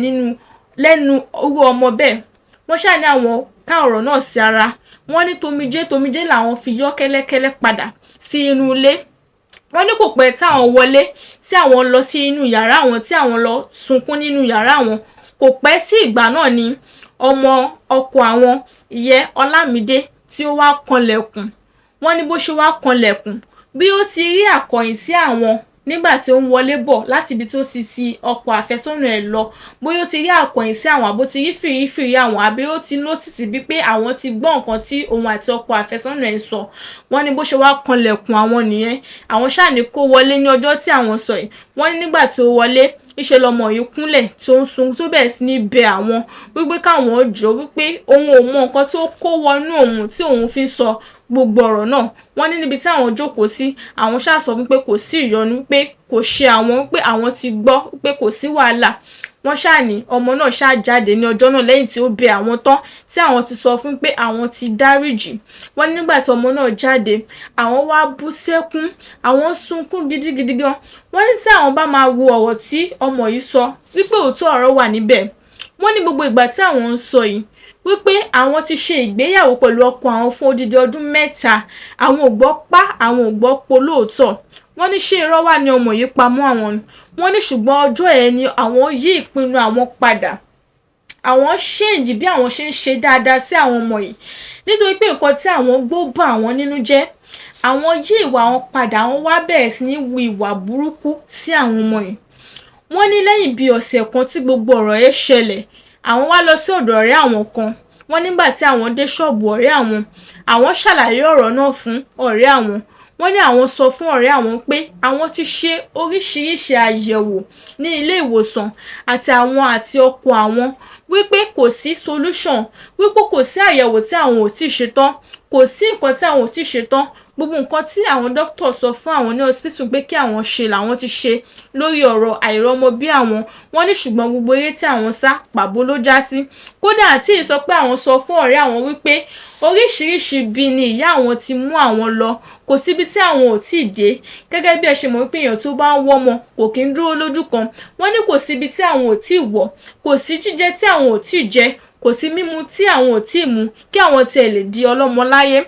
lẹ́nu irú ọmọ bẹ́ẹ̀. wọ́n ṣáà ní àwọn ká ọ̀rọ̀ náà sí ara. wọ́n ní tomijé làwọn fi yọ́ kẹ́lẹ́kẹ́lẹ́ padà sí inú ilé. wọ́n ní kò pẹ́ táwọn wọlé tí àwọn lọ sí inú yàrá àwọn tí àwọn lọ sunkún nínú yàrá àwọn. kò pẹ́ sí ìgbà náà ni ọmọ ọkọ àwọn ìyẹn Ọlámídé tí ó wá kanlẹ̀kùn. wọ́n ní bó ṣe wá kanlẹ̀kùn bí ó ti rí àkọ̀yìn sí àwọn nígbà tí ó ń wọlé bọ̀ láti ibi tó ti ọkọ àfẹ́sọ́nà ẹ̀ lọ, bóyá ó ti rí àkọ̀yìn sí àwọn àbó ti rí fìrífìrí àwọn àbí ó ti nọ́tìsì bí pé àwọn ti gbọ́ nǹkan tí òun àti ọkọ àfẹ́sọ́nà ẹ̀ sọ. wọ́n ní bó ṣe wá kanlẹ̀kùn àwọn nìyẹn. àwọn ṣáà ní kó wọlé ní ọjọ́ tí àwọn sọ yìí. wọ́n ní nígbà tí ó wọlé ìṣe lọmọ yìí kúnlẹ̀ tó ń sun tó bẹ̀rẹ̀ sí ní bẹ àwọn wípé káwọn jọ wípé òun ò mọ nǹkan tó kó wọnú òun tí òun fi sọ gbogbo ọ̀rọ̀ náà. wọ́n ní níbi tí àwọn jókòó sí àwọn ṣáà sọ wípé kò sí ìyọnu, pé kò ṣe àwọn, pé àwọn ti gbọ́, pé kò sí wàhálà. wọ́n ṣáà ní ọmọ náà ṣáà jáde ní ọjọ́ náà lẹ́yìn tí ó bẹ àwọn tán tí àwọn ti sọ fún pé àwọn ti dáríjì. wọ́n ní nígbà tí ọmọ náà jáde àwọn wá bú sẹ́kún, àwọn sunkún gidigidi gan. wọ́n ní tí àwọn bá máa wo ọ̀rọ̀ tí ọmọ yìí sọ wípé òótọ́ ọ̀rọ̀ wà níbẹ̀. wọ́n ní gbogbo ìgbà tí àwọn ń sọ yìí wípé àwọn ti ṣe ìgbéyàwó pẹ̀lú ọkọ àwọn fún odidi ọdún 3, àwọn ò gbọ́ pa, àwọn ò gbọ́ po lóòótọ́. wọ́n ní ṣé irọ́ wà ní ọmọ yìí pamọ́ àwọn. wọ́n ní ṣùgbọ́n ọjọ́ ẹ̀ ni àwọn yí ìpinnu àwọn padà. àwọn ṣéǹjì bí àwọn ṣe ń ṣe dáadáa sí àwọn ọmọ yìí nítorí pé nǹkan tí àwọn gbọ́ bà àwọn nínú jẹ́. àwọn yí ìwà àwọn padà, àwọn wá bẹ̀rẹ̀ sí ní wu ìwà burúkú sí àwọn ọmọ yìí. wọ́n ní lẹ́yìn bí ọ̀sẹ̀ kan tí gbogbo ọ̀rọ̀ yẹn ṣẹlẹ̀ àwọn wá lọ sí ọ̀dọ̀ ọ̀rẹ́ àwọn kan. wọ́n nígbà tí àwọn dé ṣọ́ọ̀bù ọ̀rẹ́ àwọn ṣàlàyé ọ̀rọ̀ náà fún ọ̀rẹ́ àwọn. wọ́n ní àwọn sọ fún ọ̀rẹ́ àwọn pé àwọn ti ṣe oríṣiríṣi àyẹ̀wò ní ilé ìwòsàn àti ọkọ àwọn wípé kò sí solution, wípé kò sí àyẹ̀wò tí àwọn ò tí ì ṣe tán, kò sí nǹkan tí àwọn ò tí ì ṣe tán. gbogbo nǹkan tí àwọn dókítà sọ fún àwọn ní hospital pé kí àwọn ṣe làwọn ti ṣe lórí ọ̀rọ̀ àìrọ́mọ bí àwọn. wọ́n ní ṣùgbọ́n gbogbo eré tí àwọn sá pàbó ló já sí. kódà àti ìsọ pé àwọn sọ fún ọ̀rẹ́ àwọn wípé oríṣiríṣi ibi ni ìyá àwọn ti mú àwọn lọ, kò síbi tí àwọn ò tí ì dé. gẹ́gẹ́ bí ẹ ṣe mọ̀ wípé èèyàn tó bá ń wọ́mọ kò kí ń dúró lójú kan. wọ́n ní kò síbi tí àwọn ò tí ì wọ̀, kò sí jíjẹ tí àwọn ò tí ì jẹ, kò sí mímu tí àwọn ò tí ì mu kí àwọn tiẹ̀ lè di ọlọ́mọ láyé.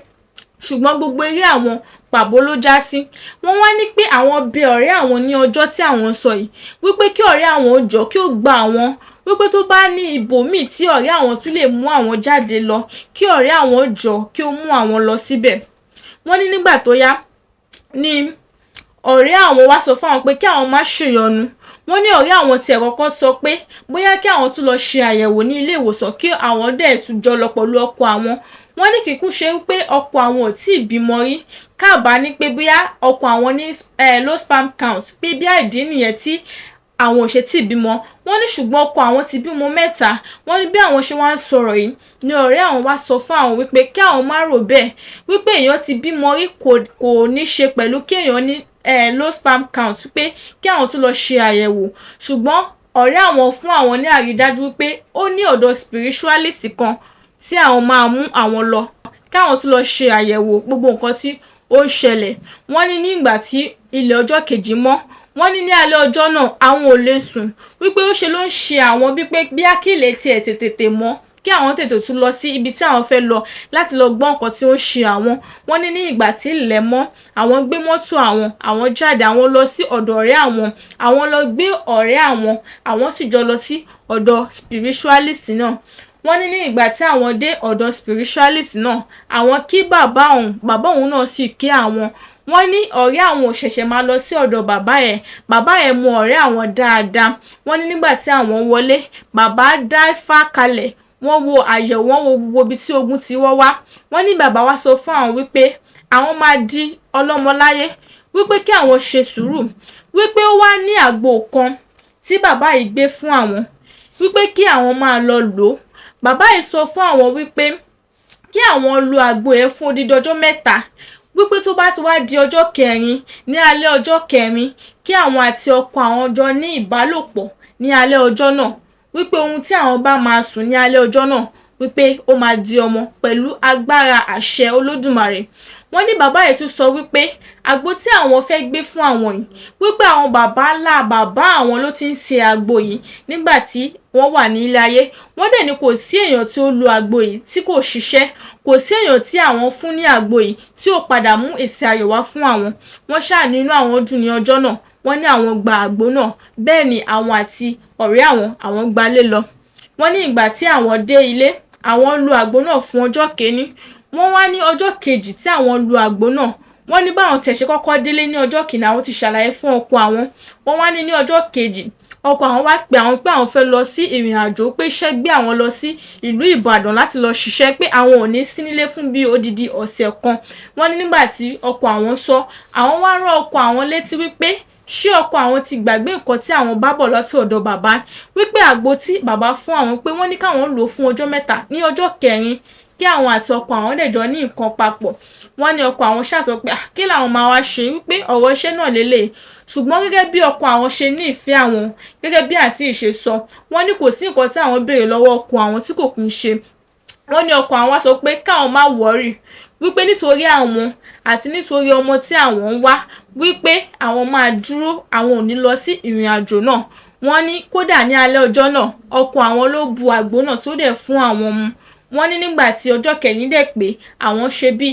ṣùgbọ́n gbogbo eré àwọn pàbó ló já sí. wọ́n wá ní pé àwọn bẹ ọ̀rẹ́ àwọn ní ọjọ́ tí àwọn sọ yìí wípé kí ọ̀rẹ́ àwọn ó jọ kí ó gba àwọn, wípé tó bá ní ibòmíì tí ọ̀rẹ́ àwọn tún lè mú àwọn jáde lọ kí ọ̀rẹ́ àwọn ó jọ kí ó mú àwọn lọ síbẹ̀. wọ́n ní nígbà tó yá ni ọ̀rẹ́ àwọn wá sọ fún àwọn pé kí àwọn má ṣèyọnu. wọ́n ní ọ̀rẹ́ àwọn tiẹ̀ kọ́kọ́ sọ pé bóyá kí àwọn tún lọ ṣe àyẹ̀wò ní ilé ìwòsàn kí àwọn dẹ̀ tún jọ lọ pẹ̀lú ọkọ àwọn. wọ́n ní kíkún ṣe wípé ọkọ àwọn ò tí ì bímọ rí, káàbá ní pé bóyá ọkọ àwọn ní low sperm count, pé bí àìdí nìyẹn tí àwọn ò ṣe tí ì bímọ. wọ́n ní ṣùgbọ́n ọkọ àwọn ti bímọ 3. wọ́n ní bí àwọn ṣe wá ń sọ̀rọ̀ yìí ni ọ̀rẹ́ àwọn wá sọ fún àwọn wípé kí àwọn má rò bẹ́ẹ̀, wípé èèyàn ti bímọ rí kò ní ṣe pẹ̀lú kí èèyàn ní low sperm count, pé kí àwọn tún lọ ṣe àyẹ̀wò. ṣùgbọ́n ọ̀rẹ́ àwọn fún àwọn ní àrídájú wípé ó ní ọ̀dọ̀ spiritualist kan tí àwọn máa mú àwọn lọ káwọn tún lọ ṣe àyẹ̀wò gbogbo nǹkan tí ó ń ṣẹlẹ̀. wọ́n ní nígbà tí ilẹ̀ ọjọ́ kejì mọ́, wọ́n ní alẹ́ ọjọ́ náà àwọn ò lè sùn, wípé ó ṣe ló ń ṣe àwọn bí pé bí àkìlẹ̀ tiẹ̀ tètè mọ́ kí àwọn tètè tún lọ sí ibi tí àwọn fẹ́ lọ láti lọ gbọ́ nǹkan tí ó ń ṣe àwọn. wọ́n ní ìgbà tí ilẹ̀ mọ́ àwọn gbé mọ́tò àwọn jáde, àwọn lọ sí ọ̀dọ̀ ọ̀rẹ́ àwọn lọ gbé ọ̀rẹ́ àwọn sì jọ lọ sí ọ̀dọ̀ spiritualist náà. wọ́n ní ìgbà tí àwọn dé ọ̀dọ̀ spiritualist náà àwọn kí bàbá òun náà sì kí àwọn. wọ́n ní ọ̀rẹ́ àwọn ò ṣẹ̀ṣẹ̀ máa lọ sí ọ̀dọ̀ bàbá ẹ̀ mú ọ̀rẹ́ àwọn dáadáa. wọ́n ní nígbà tí àwọn wọlé bàbá dá Ifá kalẹ̀, wọ́n wo àyẹ̀wò, wọ́n wo gbogbo ibi tí ogun ti wá. Wọ́n ní bàbá wa sọ fún àwọn wípé àwọn máa di ọlọ́mọ láyé, wípé kí àwọn ṣe sùúrù, wípé ó wá ní àgbo kan tí bàbá yìí gbé fún àwọn, wípé kí àwọn máa lọ lò ó. Bàbá yìí sọ fún àwọn wípé kí àwọn lo àgbo yẹn fún odidi ọjọ́ 3, wípé tó bá ti wá di ọjọ́ 4 ní alẹ́ ọjọ́ 4 kí àwọn àti ọkọ àwọn jọ ní ìbálòpọ̀ ní alẹ́ ọjọ́ náà, wípé ohun tí àwọn bá máa sùn ní alẹ́ ọjọ́ náà wípé ó máa di ọmọ pẹ̀lú agbára àṣẹ Olódùmarè. Wọ́n ní bàbá yìí tún sọ wípé àgbo tí àwọn fẹ́ gbé fún àwọn yìí, wípé àwọn bàbá ńlá bàbá àwọn ló ti ń ṣe àgbo yìí nígbà tí wọ́n wà ní ilé ayé. Wọ́n dẹ̀ ní kò sí èèyàn tí ó lo àgbo yìí tí kò ṣiṣẹ́, kò sí èèyàn tí àwọn fún ní àgbo yìí tí ó padà mú èsì ayọ̀ wá fún àwọn. Wọ́n ṣáà nínú àwọn dùn ní ọjọ́ náà, wọ́n ní àwọn gba àgbo náà, bẹ́ẹ̀ ni àwọn àti ọ̀rẹ́ àwọn gbalé lọ. Wọ́n ní ìgbà tí àwọn dé ilé, àwọn lo àgbo náà fún ọjọ́ 1. Wọ́n wá ní ọjọ́ 2 tí àwọn lo àgbo náà, wọ́n ní báwọn tẹ̀ ṣe kọ́kọ́ délé ní ọjọ́ 1 àwọn ti ṣàlàyé fún ọkọ àwọn. Wọ́n wá ní ọjọ́ 2 ọkọ àwọn wá pè àwọn pé àwọn fẹ́ lọ sí ìrìn àjò, pé iṣẹ́ gbé àwọn lọ sí ìlú Ìbàdàn láti lọ ṣiṣẹ́, pé àwọn ò ní sí nílé fún bí odidi ọ̀sẹ̀ kan. Wọ́n ní nígbà tí ọkọ àwọn sọ, àwọn wá rán ọkọ àwọn létí wípé ṣé ọkọ àwọn ti gbàgbé nǹkan tí àwọn bá bọ̀ láti ọ̀dọ̀ bàbá, wípé àgbo tí bàbá fún àwọn pé wọ́n ní káwọn lò fún ọjọ́ 3 ní ọjọ́ 4 kí àwọn àti ọkọ àwọn dẹ̀ jọ ní nǹkan papọ̀. Wọ́n ní ọkọ àwọn ṣáà sọ pé kí làwọn máa wá ṣe, wípé ọ̀rọ̀ iṣẹ́ náà lélẹ̀. Ṣùgbọ́n gẹ́gẹ́ bí ọkọ àwọn ṣe ní ìfẹ́ àwọn, gẹ́gẹ́ bí àǹtí ìṣe sọ, wọ́n ní kò sí nǹkan tí àwọn béèrè lọ́wọ́ ọkọ àwọn tí kò kún ṣe. Wọ́n ní ọkọ àwọn wá sọ pé káwọn má wọ́rì, wípé nítorí àwọn àti nítorí ọmọ tí àwọn ń wá, wípé àwọn máa dúró, àwọn ò ní lọ sí ìrìn àjò náà. Wọ́n ní kódà ní alẹ́ ọjọ́ náà ọkọ àwọn ló bu àgbo náà tó dẹ̀ fún àwọn mu. Wọ́n ní nígbà tí ọjọ́ 4 dẹ̀ pé àwọn ṣe bí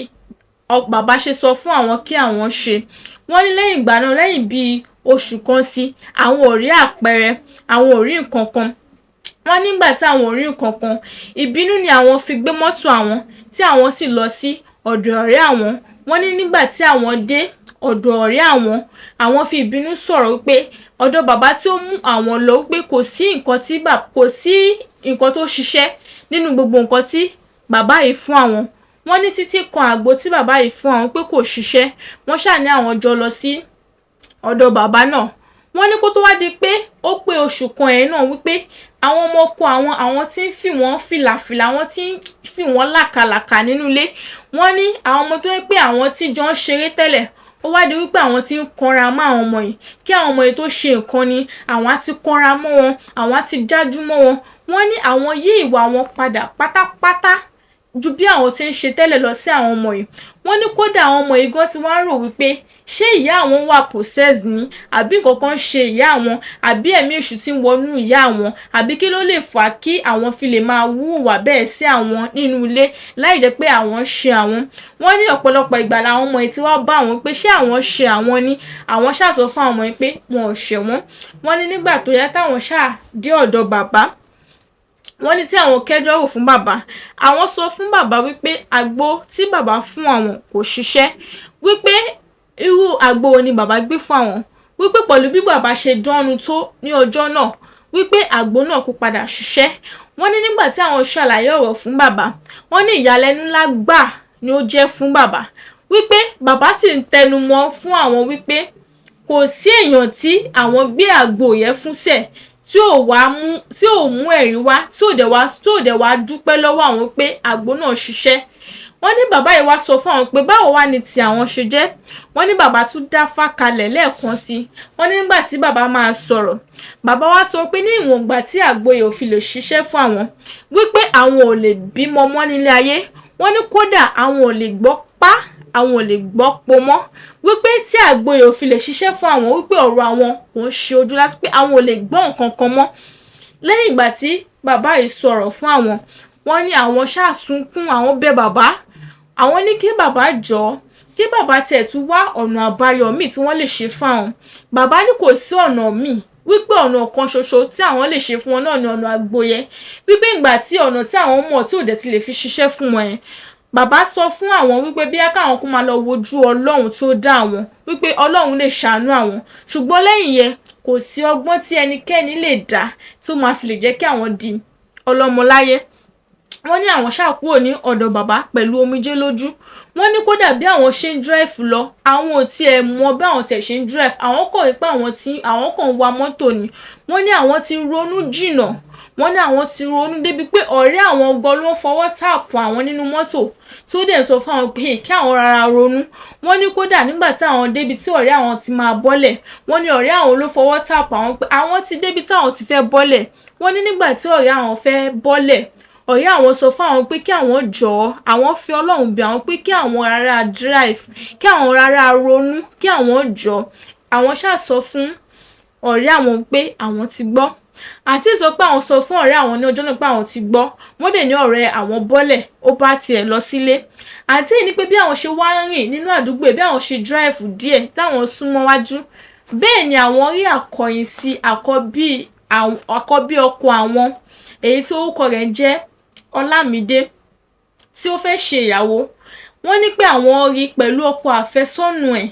bàbá ṣe sọ fún àwọn kí àwọn ṣe. Wọ́n ní lẹ́yìn ìgbà náà, lẹ́yìn bí oṣù kan sí, àwọn ò rí àpẹẹrẹ, àwọn ò rí nǹkan kan. Wọ́n nígbà tí àwọn ò rí nǹkan kan, ìbínú ni àwọn fi gbé mọ́tò àwọn tí àwọn sì lọ sí ọ̀dọ̀ ọ̀rẹ́ àwọn. Wọ́n ní nígbà tí àwọn dé ọ̀dọ̀ ọ̀rẹ́ àwọn fi ìbínú sọ̀rọ̀ wípé ọ̀dọ̀ bàbá tí ó mú àwọn lọ, wípé kò sí nǹkan tó ṣiṣẹ́ nínú gbogbo nǹkan tí bàbá yìí fún àwọn. Wọ́n ní títí kan àgbo tí bàbá yìí fún àwọn pé kò ṣiṣẹ́. Wọ́n ṣáà ní àwọn jọ lọ sí ọ̀dọ̀ bàbá náà. Wọ́n ní kó tó wá di pé ó pé oṣù kan ẹ̀ náà, wípé àwọn ọmọ ọkọ àwọn tí ń fi wọ́n fìlàfìlà, àwọn tí ń fi wọ́n làkàlàkà nínú ilé. Wọ́n ní àwọn ọmọ tó yẹ pé àwọn tí jọ ń ṣeré tẹ́lẹ̀, ó wá di wípé àwọn tí ń kanra mọ́ àwọn ọmọ yìí, kí àwọn ọmọ yìí tó ṣe nǹkan ni àwọn á ti kanra mọ́ wọn, àwọn á ti jájú mọ́ wọn. Wọ́n ní àwọn yí ìwà wọn padà pátápátá ju bí àwọn tí ń ṣe tẹ́lẹ̀ lọ sí àwọn ọmọ yìí. Wọ́n ní kódà àwọn ọmọ yìí gan ti wá rò wípé ṣé ìyá àwọn wà possessed ni, àbí nǹkan kan ṣe ìyá àwọn, àbí ẹ̀mí èṣù tí ń wọnú ìyá àwọn, àbí kí ló lè fà á kí àwọn fi lè máa hùwà bẹ́ẹ̀ sí àwọn nínú ilé láì jẹ́ pé àwọn ṣe àwọn. Wọ́n ní ọ̀pọ̀lọpọ̀ ìgbà làwọn ọmọ yìí ti wá bá àwọn pé ṣé àwọn ṣe àwọn ni, àwọn ṣáà sọ fún àwọn ọmọ yìí pé wọn ò ṣe wọ́n. Wọ́n ní nígbà tó yá táwọn ṣáà dé ọ̀dọ̀ bàbá, wọ́n ní tí àwọn kẹ́jọ́ rò fún bàbá, àwọn sọ fún bàbá wípé àgbo tí bàbá fún àwọn kò ṣiṣẹ́, wípé irú àgbo wo ni bàbá gbé fún àwọn, wípé pẹ̀lú bí bàbá ṣe dánú tó ní ọjọ́ náà, wípé àgbo náà kò padà ṣiṣẹ́. Wọ́n ní nígbà tí àwọn ṣàlàyé ọ̀rọ̀ fún bàbá, wọ́n ní ìyàlẹ́nu ńlá gbà ni ó jẹ́ fún bàbá, wípé bàbá sì ń tẹnu mọ́ fún àwọn wípé kò sí èèyàn tí àwọn gbé àgbo yẹn fún sẹ̀ tí ò mú ẹ̀rí wá, tí ò dẹ̀ wá dúpẹ́ lọ́wọ́ àwọn pé àgbo náà ṣiṣẹ́. Wọ́n ní bàbá yìí wá sọ fún àwọn pé báwo wá ni ti àwọn ṣe jẹ́. Wọ́n ní bàbá tún dá fákalẹ̀ lẹ́ẹ̀kan sí. Wọ́n ní nígbà tí bàbá máa sọ̀rọ̀, bàbá wá sọ pé ní ìwọ̀n ìgbà tí àgbo yìí ò fi lè ṣiṣẹ́ fún àwọn, wípé àwọn ò lè bímọ mọ́ nílé ayé. Wọ́n ní kódà àwọn ò lè gbọ́ pá, àwọn ò lè gbọ́ po mọ́, wípé tí àgbo yìí ò fi lè ṣiṣẹ́ fún àwọn, wípé ọ̀rọ̀ àwọn kò ń ṣe ojú lásán, pé àwọn ò lè gbọ́ nǹkan kan mọ́. Lẹ́yìn ìgbà tí bàbá yìí sọ̀rọ̀ fún àwọn, wọ́n ní àwọn ṣáà sunkún, àwọn bẹ̀ bàbá, àwọn ní kí bàbá jọ̀ọ́, kí bàbá tiẹ̀ tún wá ọ̀nà àbáyọ míì tí wọ́n lè ṣe fún àwọn. Bàbá ní kò sí ọ̀nà míì, wípé ọ̀nà kan ṣoṣo tí àwọn lè ṣe fún wọn náà ni ọ̀nà àgbo yẹn, wípé ìgbà tí ọ̀nà tí àwọn mọ̀ tí ò dẹ̀ ti lè fi ṣiṣẹ́ fún wọn yẹn, bàbá sọ fún àwọn wípé bí káwọn kó máa lọ wojú Ọlọ́run tó dá àwọn, wípé Ọlọ́run lè ṣàánú àwọn, ṣùgbọ́n lẹ́yìn yẹn kò sí ọgbọ́n tí ẹnikẹ́ni lè dá tó máa fi lè jẹ́ kí àwọn di ọlọ́mọ láyé. wọ́n ní àwọn ṣáà kúrò ní ọ̀dọ̀ bàbá pẹ̀lú omijé lójú. Wọ́n ní kódà bí àwọn ṣe ń drive lọ àwọn ò tiẹ̀ mọ bí àwọn tiẹ̀ ṣe ń drive, àwọn kàn rí pé àwọn kàn ń wa mọ́tò ni. Wọ́n ní àwọn ti ronú jìnnà, wọ́n ní àwọn ti ronú débi pé ọ̀rẹ́ àwọn gan ló ń fọwọ́ tààpù àwọn nínú mọ́tò tó dẹ̀ sọ fún àwọn pé kí àwọn rárá ronú. Wọ́n ní kódà nígbà tí àwọn débi tí ọ̀rẹ́ àwọn ti máa bọ́lẹ̀, wọ́n ní ọ̀rẹ́ àwọn ló fọwọ́ tààpù àwọn pé àwọn ti débi tí àwọn ti fẹ́ bọ́lẹ̀. Wọ́n ní nígbà tí ọ̀rẹ́ àwọn fẹ́ bọ́lẹ̀, ọ̀rẹ́ àwọn sọ fún àwọn pé kí àwọn jọ̀ọ́, àwọn fi Ọlọ́run bẹ̀ àwọn pé kí àwọn rárá drive, kí àwọn rárá ronú, kí àwọn jọ̀ọ́. Àwọn ṣáà sọ fún ọ̀rẹ́ àwọn pé àwọn ti gbọ́. Àǹtí sọ pé àwọn sọ fún ọ̀rẹ́ àwọn ní ọjọ́ náà pé àwọn ti gbọ́. Wọ́n dẹ̀ ní ọ̀rẹ́ àwọn bọ́lẹ̀, ó bá tiẹ̀ lọ sílé. Àǹtí ní pé bí àwọn ṣe wá rìn nínú àdúgbò bí àwọn ṣe drive díẹ̀ táwọn súnmọ́ wájú, bẹ́ẹ̀ ni àwọn rí àkọ̀yìn sí àkọ́bí ọkọ àwọn, èyí tí orúkọ rẹ̀ jẹ́ Ọlámídé, tí ó fẹ́ ṣe ìyàwó. Wọ́n ní pé àwọn rí pẹ̀lú ọkọ àfẹ́sọ́nà ẹ̀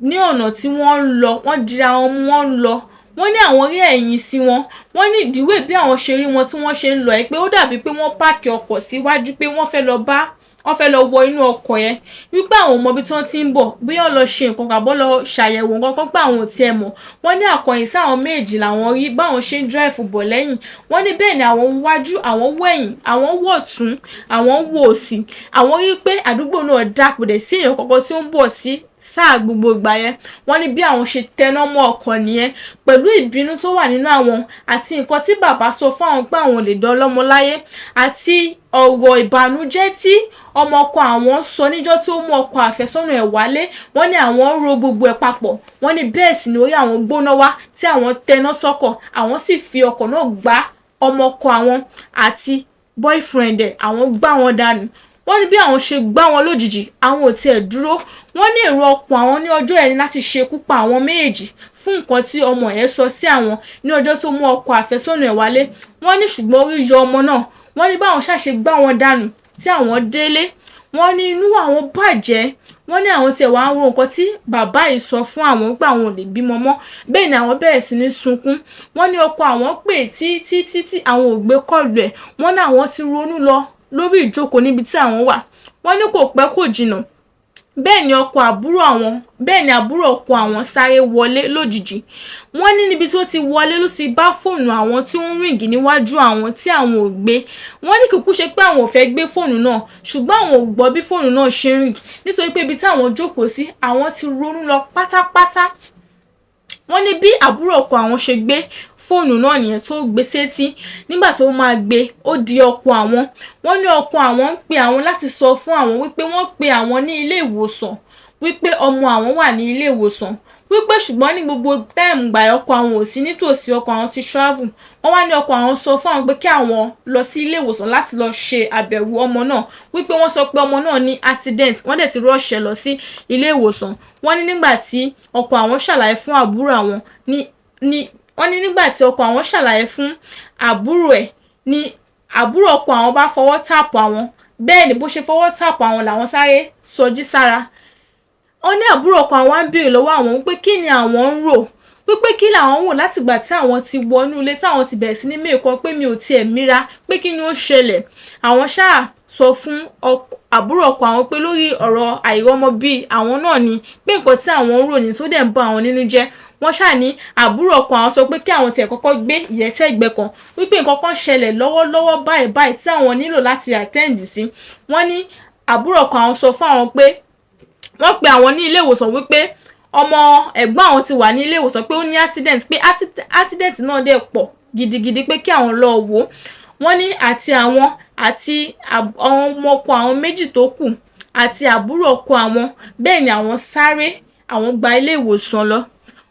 ní ọ̀nà tí wọ́n ń lọ, wọ́n dira wọn mú wọn lọ. Wọ́n ní àwọn rí ẹ̀yìn sí wọn. Wọ́n ní ìdíwé bí àwọn ṣe rí wọn tí wọ́n ṣe ń lọ ẹ̀ pé ó dàbí pé wọ́n páàkì ọkọ̀ síwájú pé wọ́n fẹ́ lọ wọ inú ọkọ̀ yẹn, wípé àwọn ò mọ ibi tí wọ́n ti ń bọ̀, bóyá ó lọ ṣe nǹkan kàbọ̀ lọ ṣàyẹ̀wò nǹkan kan pé àwọn ò tiẹ̀ mọ̀. Wọ́n ní àkọ̀yìn sí àwọn méjì làwọn rí báwọn ṣe ń drive bọ̀ lẹ́yìn. Wọ́n ní bẹ́ẹ̀ ni àwọn wájú, àwọn wọ ẹ̀yìn, àwọn wọ̀ ọ̀tún, àwọn wọ òsì. Àwọn rí pé àdúgbò náà dàpọ̀ dẹ̀ sí èèyàn kankan tí ó ń bọ̀ sí sáà gbogbo ìgbà yẹn. Wọ́n ní bí àwọn ṣe tẹná mọ́ ọkọ̀ nìyẹn pẹ̀lú ìbínú tó wà nínú àwọn àti nǹkan tí bàbá sọ fún àwọn pé àwọn lè dán ọlọ́mọ láyé àti ọ̀rọ̀ ìbànújẹ́ tí ọmọ ọkọ àwọn sọ níjọ́ tí ó mú ọkọ àfẹ́sọ́nà ẹ̀ wálé. Wọ́n ní àwọn ń ro gbogbo ẹ̀ papọ̀. Wọ́n ní bẹ́ẹ̀ sì ni orí àwọn gbóná wá tí àwọn tẹná sọ́kọ̀, àwọn sì fi ọkọ̀ náà gbá ọmọ ọkọ àwọn àti boyfriend ẹ̀, àwọn gbá wọn dànù. Wọ́n ní bí àwọn ṣe gbá wọn lójijì, àwọn ò tiẹ̀ dúró. Wọ́n ní èrò ọkàn àwọn ní ọjọ́ ẹni láti ṣekú pa àwọn méjèèjì fún nǹkan tí ọmọ yẹn sọ sí àwọn ní ọjọ́ tó mú ọkọ àfẹ́sọ́nà ẹ̀ wálé. Wọ́n ní ṣùgbọ́n orí yọ ọmọ náà. Wọ́n ní báwọn ṣàṣe gbá wọn dànù tí àwọn délé. Wọ́n ní inú àwọn bàjẹ́. Wọ́n ní àwọn tiẹ̀ wá ń ro nǹkan tí bàbá yìí sọ fún àwọn pé àwọn ò lè bímọ mọ́. Bẹ́ẹ̀ ni àwọn bẹ̀rẹ̀ sí ní sunkún. Wọ́n ní ọkọ àwọn pè tí àwọn ò gbé kọ́ọ̀lù ẹ̀. Wọ́n ní àwọn ti ronú lọ lórí ìjókòó níbi tí àwọn wà. Wọ́n ní kò pẹ́ kò jìnnà, bẹ́ẹ̀ ni àbúrò ọkọ àwọn sáré wọlé lójijì. Wọ́n ní níbi tó ti wọlé ló ti bá fóònù àwọn tí ó ń ríǹgì níwájú àwọn tí àwọn ò gbé. Wọ́n ní kìkú ṣe pé àwọn ò fẹ́ gbé fóònù náà, ṣùgbọ́n àwọn ò gbọ́ bí fóònù náà ṣe ń ríǹgì nítorí pé ibi tí àwọn jókòó sí àwọn ti ronú lọ pátápátá. Wọ́n ní bí àbúrò ọkọ àwọn ṣe gbé fóònù náà nìyẹn tó gbé sétí. Nígbà tó máa gbé ó di ọkọ àwọn. Wọ́n ní ọkọ àwọn ń pe àwọn láti sọ fún àwọn wípé wọ́n pe àwọn ní ilé ìwòsàn, wípé ọmọ àwọn wà ní ilé ìwòsàn, wípé ṣùgbọ́n ní gbogbo táìmù gbà ọkọ àwọn ò sí nítòsí, ọkọ àwọn ti travel. Wọ́n wá ní ọkọ àwọn sọ fún àwọn pé kí àwọn lọ sí ilé ìwòsàn láti lọ ṣe àbẹ̀wò ọmọ náà, wípé wọ́n sọ pé ọmọ náà ní accident, wọ́n dẹ̀ ti rọ́ọ̀ṣẹ̀ lọ sí ilé ìwòsàn. Wọ́n ní nígbà tí ọkọ àwọn ṣàlàyé fún àbúrò àwọn wọ́n ní nígbà tí ọkọ àwọn ṣàlàyé fún àbúrò ẹ̀ ní àbúrò ọkọ àwọn bá fọwọ́ tàpù àwọn. Bẹ́ẹ̀ ni bó ṣe fọwọ́ tàpù àwọn làwọn sáré sọjí sára. Wọ́n ní àbúrò ọkọ àwọn ń béèrè lọ́wọ́ àwọn wípé kí ni àwọn ń rò, wípé kí làwọn wò látìgbà tí àwọn ti wọnú ilé táwọn ti bẹ̀rẹ̀ sí ní mẹ́ẹ̀kọ́ pé mi ò tiẹ̀ míra pé kí ni ó ṣẹlẹ̀. Àwọn ṣáà sọ fún àbúrò ọkọ àwọn pé lórí ọ̀rọ̀ àìrọ́mọ bí àwọn náà ni pé nǹkan tí àwọn ń rò ní tó dẹ̀ ń bá àwọn nínú jẹ́. Wọ́n ṣáà ní àbúrò ọkọ àwọn sọ pé kí àwọn tiẹ̀ kọ́kọ́ gbé ìyẹ́sẹ̀ ẹ̀gbẹ́ kan, wípé nǹkan kan ṣẹlẹ̀ lọ́wọ́lọ́wọ́ báyìí tí àwọn nílò láti attend sí. Wọ́n ní àbúrò ọkọ àwọn sọ fún àwọn pé wọ́n pe àwọn ní ilé ìwòsàn wípé ọmọ ẹ̀gbọ́n àwọn ti wà ní ilé ìwòsàn pé ó ní accident, pé accident náà dẹ̀ pọ̀ gidigidi pé kí àwọn lọ wò. Wọ́n ní àti àwọn ọmọ ọkọ àwọn méjì tó kù àti àbúrò ọkọ àwọn, bẹ́ẹ̀ ni àwọn sáré àwọn gba ilé ìwòsàn lọ.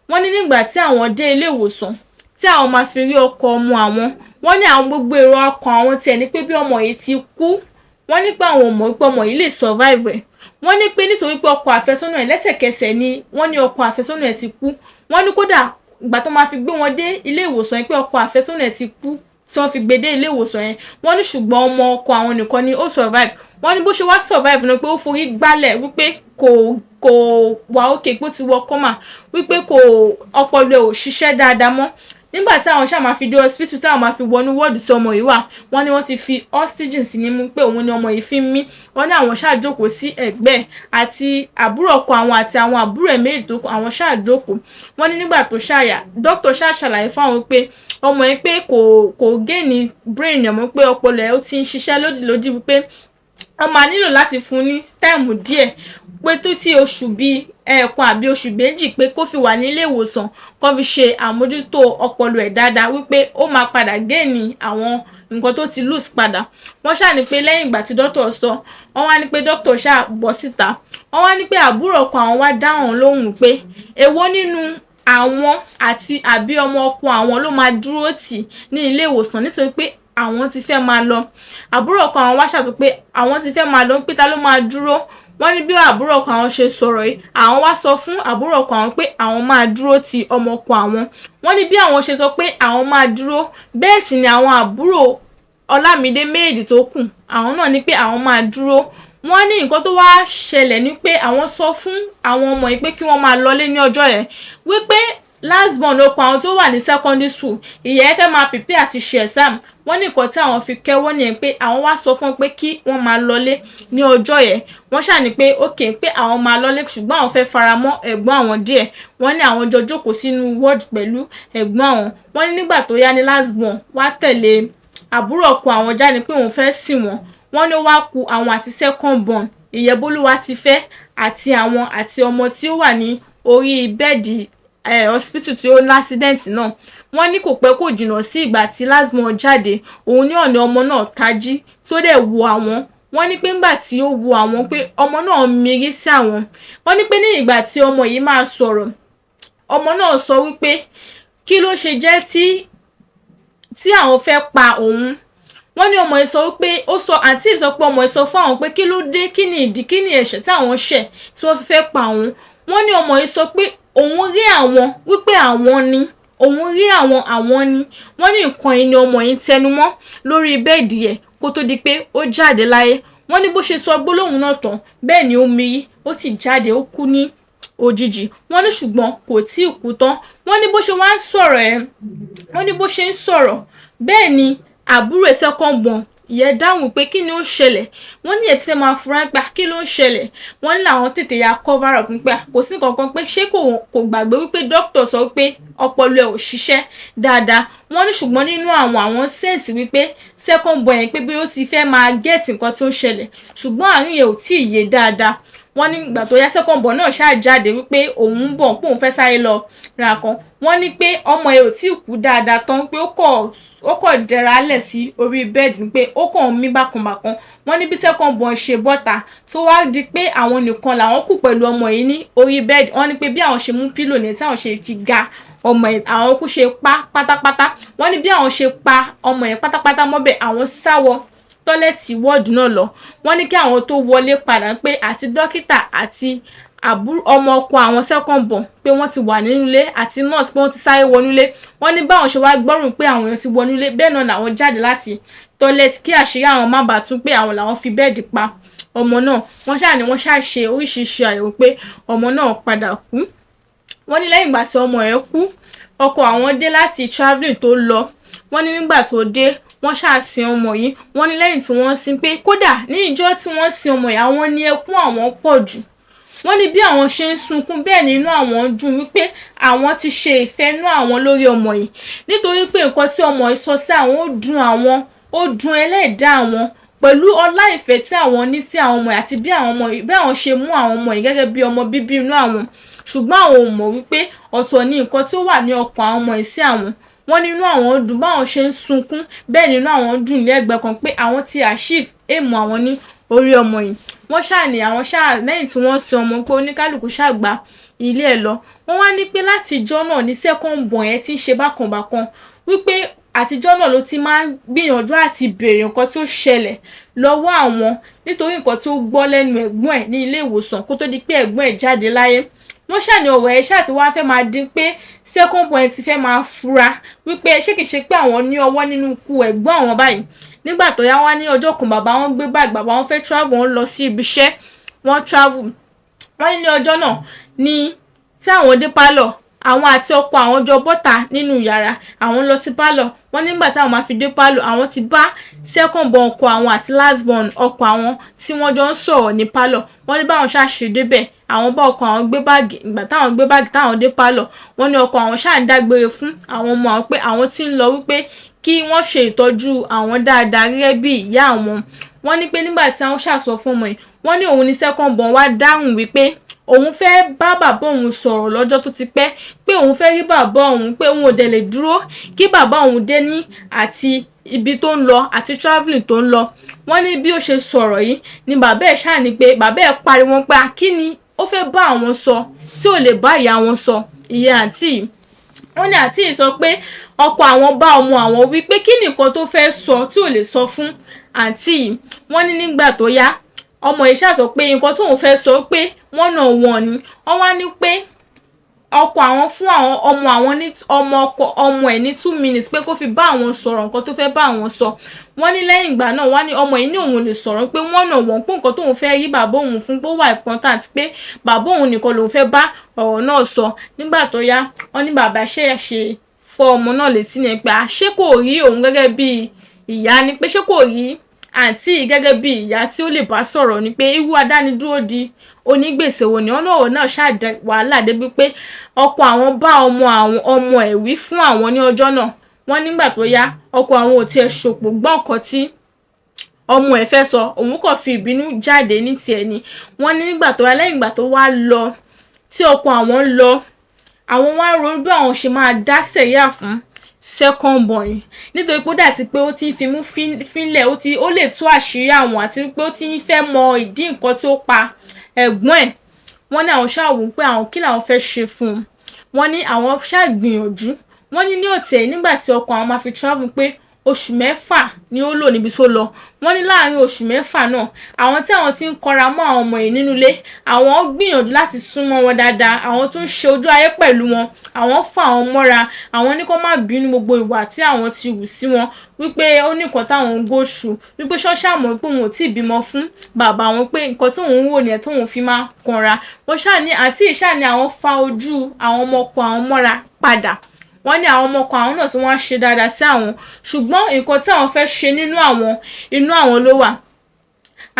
Wọ́n ní nígbà tí àwọn dé ilé ìwòsàn tí àwọn máa fi rí ọkọ ọmọ àwọn, wọ́n ní àwọn gbogbo èrò ọkàn àwọn tiẹ̀ ní pé bí ọmọ yìí ti kú. Wọ́n ní pé àwọn ò mọ̀ pé ọmọ yìí lè survive ẹ̀. Wọ́n ní pé nítorí pé ọkọ àfẹ́sọ́nà ẹ̀ lẹ́sẹ̀kẹsẹ̀ ni wọ́n ní ọkọ àfẹ́sọ́nà ẹ̀ ti kú. Wọ́n ní kódà ìgbà tó máa fi gbé wọn dé ilé ìwòsàn yẹn pé ọkọ àfẹ́sọ́nà ẹ̀ ti kú tí wọ́n fi gbé dé ilé ìwòsàn yẹn. Wọ́n ní ṣùgbọ́n ọmọ ọkọ àwọn nìkan ni ó survive. Wọ́n ní bó ṣe wá survive náà pé ó forí gbálẹ̀ wípé kò wà òkè pé ó ti wọ kọ́mà, wípé ọpọlọ ẹ̀ ò ṣiṣẹ́ dáadáa mọ́. nígbà tí àwọn ṣáà máa fi dé hospital tí àwọn máa fi wọnú wọ́ọ̀dù tí ọmọ yìí wà, wọ́n ní wọ́n ti fi oxygen sí nímú pé òun ni ọmọ yìí fi ń mí. Wọ́n ní àwọn ṣáà jókòó sí ẹ̀gbẹ́ àti àbúrò ọkọ àwọn àti àwọn àbúrò ẹ̀ méjì tó kù, àwọn ṣáà jókòó. Wọ́n ní nígbà tó ṣàyà dókítà ṣáà ṣàlàyé fún àwọn pé ọmọ yìí pé kò gain brain ẹ̀ mọ́, pé ọpọlọ ẹ̀ ó ti ń ṣiṣẹ́ lódìlódì, wípé wọ́n máa nílò láti fún ní táìmù díẹ̀, pé tó sí oṣù bíi ẹ̀ẹ̀kan àbí oṣù méjì pé kó fi wà nílé ìwòsàn kó fi ṣe àmójútó ọpọlọ ẹ̀ dáadáa, wípé ó máa padà gain àwọn nǹkan tó ti lose padà. Wọ́n ṣáà ní pé lẹ́yìn ìgbà tí dókítà sọ, wọ́n wá ní pé dókítà ṣáà bọ́ síta. Wọ́n wá ní pé àbúrò ọkọ àwọn wá dáhùn lóhùn pé èwo nínú àwọn àti àbí ọmọ ọkọ àwọn ló máa dúró tì ní ilé ìwòsàn, nítorí pé àwọn ti fẹ́ máa lọ. Àbúrò ọkọ àwọn wá ṣàtún pé àwọn ti fẹ́ máa lọ, pé ta ló máa dúró. Wọ́n ní bí àbúrò ọkọ àwọn ṣe sọ̀rọ̀ yìí, àwọn wá sọ fún àbúrò ọkọ àwọn pé àwọn máa dúró ti ọmọ ọkọ àwọn. Wọ́n ní bí àwọn ṣe sọ pé àwọn máa dúró, bẹ́ẹ̀ sì ni àwọn àbúrò Ọlámídé méjì tó kù, àwọn náà ní pé àwọn máa dúró. Wọ́n ní nǹkan tó wá ṣẹlẹ̀ ní pé àwọn sọ fún àwọn ọmọ yìí pé kí wọ́n máa lọlé ní ọjọ́ yẹn, wípé last born ọkọ àwọn tó wà ní secondary school, ìyá ẹ fẹ́ máa prepare àti ṣe exam. Wọ́n ní nǹkan tí àwọn fi kẹ́wọ́ nìyẹn, pé àwọn wá sọ fún pé kí wọ́n máa lọlé ní ọjọ́ yẹn. Wọ́n ṣáà ní pé okay pé àwọn máa lọlé, ṣùgbọ́n àwọn fẹ́ faramọ́ ẹ̀gbọ́n àwọn díẹ̀. Wọ́n ní àwọn jọ jókòó sínú ward pẹ̀lú ẹ̀gbọ́n àwọn. Wọ́n ní nígbà tó yá ní last born wá tẹ̀lé àbúrò ọkọ àwọn jáde pé òun fẹ́ sìn wọ́n. Wọ́n ní wá ku àwọn àti second born Ìyẹ́bólúwatifẹ́ àti ọmọ tí ó wà ní orí bẹ́ẹ̀dì hospital tí ó ní accident náà. Wọ́n ní kò pẹ́ kò jìnnà sí ìgbà tí last born jáde, òun ní ọ̀nà ọmọ náà tají tó dẹ̀ wo àwọn. Wọ́n ní pé ńgbà tí ó wo àwọn pé ọmọ náà mirí sí àwọn. Wọ́n ní pé ní ìgbà tí ọmọ yìí máa sọ̀rọ̀, ọmọ náà sọ wípé kí ló ṣe jẹ́ tí àwọn fẹ́ pa òun. Wọ́n ní ọmọ yìí sọ wípé àǹtí sọ pé ọmọ yìí sọ fún àwọn pé kí ló dé, kí ni ìdí, kí ni ẹ̀ṣẹ̀ tí àwọn ṣẹ̀ tí wọ́n fi fẹ́ pa òun. Wọ́n ní ọmọ yìí sọ pé òun rí àwọn, wípé àwọn ni òun rí àwọn ni. Wọ́n ní nǹkan yìí ni ọmọ yìí tẹnumọ́ lórí bẹ́ẹ̀dì ẹ̀ kó tó di pé ó jáde láyé. Wọ́n ní bó ṣe sọ gbólóhùn náà tán, bẹ́ẹ̀ ni ó mirí, ó sì jáde, ó kú ní òjijì. Wọ́n ní ṣùgbọ́n kò tí ì kú tán. Wọ́n ní bó ṣe wá ń sọ̀rọ̀ wọ́n ní bó ṣe ń sọ̀rọ̀ bẹ́ẹ̀ ni àbúrò second born ìyẹn dáhùn pé kí ni ó ṣẹlẹ̀. Wọ́n ní ẹ̀ tí fẹ́ máa fura gbà kí ló ń ṣẹlẹ̀. Wọ́n ní làwọn tètè ya cover up pé kò sí nǹkan pé ṣé kò gbàgbé wípé dókítà sọ wípé ọpọlọ ẹ̀ ò ṣiṣẹ́ dáadáa. Wọ́n ní ṣùgbọ́n nínú àwọn sẹ́ǹsì wípé second born yẹn pé bí ó ti fẹ́ máa gẹ́ẹ̀tì nǹkan tó ń ṣẹlẹ̀, ṣùgbọ́n àárín yẹn ò tí ì yé dáadáa. Wọ́n ní ìgbà tó yá second born náà ṣáà jáde wípé òun ń bọ̀ pé òun fẹ́ sáré lọ ra kan. Wọ́n ní pé ọmọ ẹ̀ ò tí ì kú dáadáa tán, pé ó kọ̀ dẹra lẹ̀ sí orí bẹ́ẹ̀dì, pé ó kàn ń mí bákanbàkan. Wọ́n ní bí second born ṣe bọ́ta tó wá di pé àwọn nìkan làwọn kù pẹ̀lú ọmọ yìí ní orí bẹ́ẹ̀dì. Wọ́n ní pé bí àwọn ṣe mú pílò ní tí àwọn ṣe fi ga ọmọ ẹ̀, àwọn kú ṣe pa pátápátá. Wọ́n ní bí àwọn ṣe pa ọmọ ẹ̀ pátápátá mọ́bẹ̀, àwọn sáwọ tọ́lẹ̀tì wọ́ọ̀dù náà lọ. Wọ́n ní kí àwọn tó wọlé padà pé àti dókítà àti ọmọ ọkọ àwọn second born pé wọ́n ti wà nínú ilé àti nurse pé wọ́n ti sáré wọnú ilé. Wọ́n ní báwọn ṣe wá gbọ́rùn pé àwọn èèyàn ti wọnú ilé, bẹ́ẹ̀ náà làwọn jáde láti tọ́lẹ̀tì kí àṣírí àwọn má bàa tún pé àwọn làwọn fi bẹ́ẹ̀dì pa ọmọ náà. Wọ́n ṣáà ní wọ́n ṣáà ṣe oríṣiríṣi àyẹ̀wò pé ọmọ náà padà kú. Wọ́n ní lẹ́yìn ìgbà tí ọmọ ẹ̀ kú, ọkọ àwọn dé láti travelling tó lọ. Wọ́n ní nígbà tó dé wọ́n ṣáà sin ọmọ yìí. Wọ́n ní lẹ́yìn tí wọ́n sin pé kódà ní ìjọ́ tí wọ́n sin ọmọ yìí, àwọn ní ẹkún àwọn pọ̀ jù. Wọ́n ní bí àwọn ṣe ń sunkún bẹ́ẹ̀ nínú àwọn dùn, wípé àwọn ti ṣe ìfẹ́nú àwọn lórí ọmọ yìí, nítorí pé nǹkan tí ọmọ yìí sọ sí àwọn ó dùn ẹlẹ́dàá àwọn pẹ̀lú ọlá ìfẹ́ tí àwọn ní sí àwọn ọmọ yìí àti bí àwọn ṣe mú àwọn ọmọ yìí gẹ́gẹ́ bí ọmọ bíbí inú àwọn. Ṣùgbọ́n àwọn ò mọ̀ wípé ọ̀tọ̀ ni nǹkan tí ó wà ní ọkàn àwọn ọmọ yìí sí àwọn. Wọ́n nínú àwọn dùn báwọn ṣe ń sunkún, bẹ́ẹ̀ nínú àwọn dùn lẹ́gbẹ̀ẹ́ kan pé àwọn ti achieve aim àwọn ní orí ọmọ yìí. Wọ́n ṣáà ní àwọn ṣáà lẹ́yìn tí wọ́n sin ọmọ pé oníkálùkù ṣáà gba ilé ẹ̀ lọ. Wọ́n wá ní pé láti ìjọ́ náà ní second born yẹn ti ń ṣe bákanbàkan, wípé àtijọ́ náà ló ti máa ń gbìyànjú àti béèrè nǹkan tí ó ṣẹlẹ̀ lọ́wọ́ àwọn, nítorí nǹkan tí ó gbọ́ lẹ́nu ẹ̀gbọ́n ẹ̀ ní ilé ìwòsàn kó tó di pé ẹ̀gbọ́n ẹ̀ jáde láyé. Wọ́n ṣáà ní ọ̀rọ̀ ẹ̀ ṣáà ti wá fẹ́ máa dín pé second born ti fẹ́ máa fura wípé ṣé kìí ṣe pé àwọn ní ọwọ́ nínú ikú ẹ̀gbọ́n àwọn báyìí. Nígbà tó yá wá ní ọjọ́ kan bàbá wọn gbé báàgì, bàbá wọn fẹ́ travel, wọn lọ sí ibi iṣẹ́, wọ́n travel. Wọ́n ní ọjọ́ náà ní tí àwọn dé pálọ̀ àwọn àti ọkọ àwọn jọ bọ́ta nínú yàrá, àwọn lọ sí pálọ̀. Wọ́n nígbà tí àwọn máa fi dé pálọ̀, àwọn ti bá second born ọkọ àwọn àti last born ọkọ àwọn tí wọ́n jọ ń sọ̀rọ̀ ní pálọ̀. Wọ́n ní báwọn ṣáà ṣe débẹ̀, àwọn bá ọkọ àwọn gbé báàgì. Ìgbà táwọn gbé báàgì táwọn dé pálọ̀, wọ́n ní ọkọ àwọn ṣáà ń dágbére fún àwọn ọmọ àwọn pé àwọn tí ń lọ wípé kí wọ́n ṣe ìtọ́jú àwọn dáadáa gẹ́gẹ́ bí ìyá àwọn. Wọ́n ní pé nígbà tí àwọn ṣàsọ fún ọmọ yìí, wọ́n ní òun ní second born wá dáhùn wípé òun fẹ́ bá bàbá òun sọ̀rọ̀ lọ́jọ́ tó ti pẹ́, pé òun fẹ́ rí bàbá òun, pé òun ò dẹ̀ lè dúró kí bàbá òun dé ní àti ibi tó ń lọ àti travelling tó ń lọ. Wọ́n ní bí ó ṣe sọ̀rọ̀ yìí ni bàbá ẹ̀ ṣáà ní pé bàbá ẹ̀ pariwo pé kí ni ó fẹ́ bá àwọn sọ tí ò lè bá ìyá wọn sọ, ìyẹn àǹtí yìí. Wọ́n ní àǹtí yìí sọ pé ọkọ àwọn bá ọmọ àwọn wí pé kí nìkan tó fẹ́ sọ tí ò lè sọ fún àǹtí yìí. Wọ́n ní nígbà tó yá, ọmọ yìí ṣàsọ pé nǹkan tóun fẹ́ sọ pé wọ́n náà wọ̀n ni. Wọ́n wá ní pé ọkọ àwọn fún àwọn ọmọ àwọn ní ọmọ ẹ̀ ní 2 minutes pé kó fi bá àwọn sọ̀rọ̀ nǹkan tó fẹ́ bá àwọn sọ. Wọ́n ní lẹ́yìn ìgbà náà, wọ́n ní ọmọ yìí ní òun lè sọ̀rọ̀ pé wọ́n náà wọ̀n pé nǹkan tóun fẹ́ rí bàbá òun fún pé ó wà important, pé bàbá òun nìkan lòun fẹ́ bá ọ̀rọ̀ náà sọ. Nígbà tó yá, wọ́n ní bàbá ṣe fọ́ ọmọ náà létí ni pé ṣé kò rí òun gẹ́gẹ́ bí ìyá ni, pé ṣé kò rí àǹtí gẹ́gẹ́ bí ìyá tí ó lè bá sọ̀rọ̀ ni, pé irú adánidúró di onígbèsè wo ni. Ọ̀nà ọ̀rọ̀ náà ṣáà wàhálà débi pé ọkọ àwọn bá ọmọ ẹ̀ wí fún àwọn ní ọjọ́ náà. Wọ́n nígbà tó yá, ọkọ àwọn ò tiẹ̀ ṣòpò gbọ́ nǹkan tí ọmọ ẹ̀ fẹ́ sọ, òun kò fi ìbínú jáde ní tiẹ̀ ni. Wọ́n ní nígbà tó yá, lẹ́yìn ìgbà tó wá lọ tí ọkọ àwọn lọ, àwọn wá ronú bí àwọn ṣe máa dá sẹ̀ríà fún second born, nítorí pé ó dà ti pé ó ti ń fimú fínlẹ̀, ó lè tú àṣírí àwọn àti pé ó ti ń fẹ́ mọ ìdí nǹkan tí ó pa ẹ̀gbọ́n ẹ̀. Wọ́n ní àwọn ṣáà wò pé àwọn kí làwọn fẹ́ ṣe fún un. Wọ́n ní àwọn ṣáà gbìyànjú. Wọ́n ní ọ̀tẹ̀ nígbà tí ọkọ àwọn máa fi travel pé oṣù 6 ni ó lò níbi tó lọ. Wọ́n ní láàárín oṣù 6 náà, àwọn tí àwọn ti ń kọra mọ́ àwọn ọmọ yìí nínú ilé, àwọn gbìyànjú láti súnmọ́ wọn dáadáa, àwọn tún ṣe ojú ayé pẹ̀lú wọn, àwọn fà àwọn mọ́ra, àwọn ní kó má bínú gbogbo ìwà tí àwọn ti hù sí wọn, wípé ó ní nǹkan táwọn ń go through, wípé ṣọ́ṣà mọ̀ pé òun ò tí ì bímọ fún bàbá wọn, pé nǹkan tí òun ń wò nìyẹn tóun fi máa kanra. Wọ́n ṣáà ní àǹtí yìí ṣáà ní àwọn fa ojú àwọn ọmọ ọkọ àwọn mọ́ra padà. Wọ́n ní àwọn ọmọ ọkọ àwọn náà tí wọ́n ṣe dáadáa sí àwọn, ṣùgbọ́n nǹkan tí àwọn fẹ́ ṣe inú àwọn ló wà.